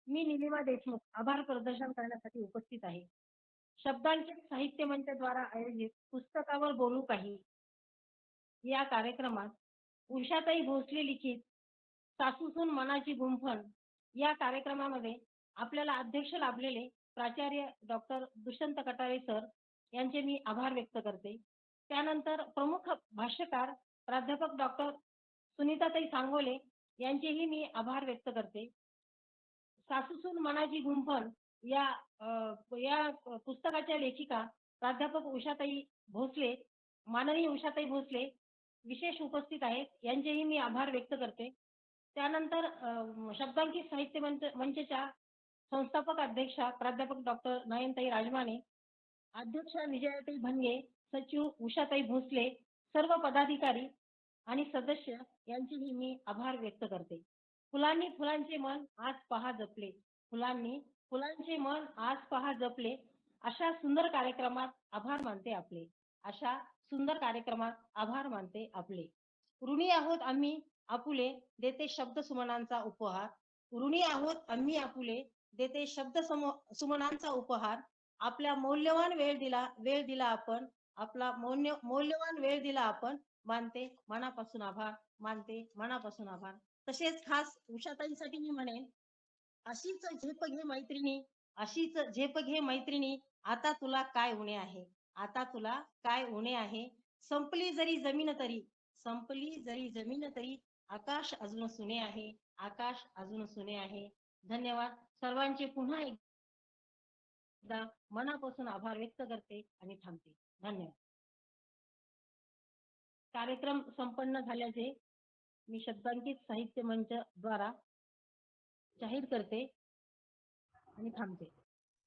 मी निलिमा देशमुख आभार प्रदर्शन करण्यासाठी उपस्थित आहे. शब्दांकित साहित्य मंचद्वारा आयोजित पुस्तकावर बोलू काही या कार्यक्रमात उषाताई भोसले लिखित सासूसून मनाची गुंफण या कार्यक्रमामध्ये आपल्याला अध्यक्ष लाभलेले प्राचार्य डॉक्टर दुष्यंत कटारे सर यांचे मी आभार व्यक्त करते. त्यानंतर प्रमुख भाष्यकार प्राध्यापक डॉक्टर सुनीताताई सांगोले यांचेही मी आभार व्यक्त करते. सासूसून मनाची गुंफण या पुस्तकाच्या लेखिका प्राध्यापक उषाताई भोसले, माननीय उषाताई भोसले विशेष उपस्थित आहेत, यांचेही मी आभार व्यक्त करते. त्यानंतर शब्दांकित साहित्य मंचच्या संस्थापक अध्यक्षा प्राध्यापक डॉक्टर नयनताई राजमाने, अध्यक्षा विजयाताई भनगे, सचिव उषाताई भोसले, सर्व पदाधिकारी आणि सदस्य यांचेही मी आभार व्यक्त करते. फुलांनी फुलांचे मन आज पहा जपले, फुलांनी फुलांचे मन आज पहा जपले, अशा सुंदर कार्यक्रमात आभार मानते आपले, अशा सुंदर कार्यक्रमात आभार मानते आपले. ऋणी आहोत आम्ही आपुले देते शब्द सुमनांचा उपहार, ऋणी आहोत आम्ही आपुले देते शब्द सुमनांचा उपहार. आपला मौल्यवान वेळ दिला आपण, आपला मौल्यवान वेळ दिला आपण, मानते मनापासून आभार, मानते मनापासून आभार. तसेच खास उषाताईंसाठी मी म्हणेन, अशीच झेप घे मैत्रिणी, अशीच झेप घे मैत्रिणी, आता तुला काय उणे आहे, आता तुला काय उणे आहे. संपली जरी जमीन तरी, संपली जरी जमीन तरी, आकाश अजून सुने आहे, आकाश अजून सुने आहे. धन्यवाद. सर्वांचे पुन्हा एकदा मनापासून आभार व्यक्त करते आणि थांबते. धन्यवाद. कार्यक्रम संपन्न झाल्याचे मी शब्दांकित साहित्य मंच द्वारा जाहीर करते आणि थांबते.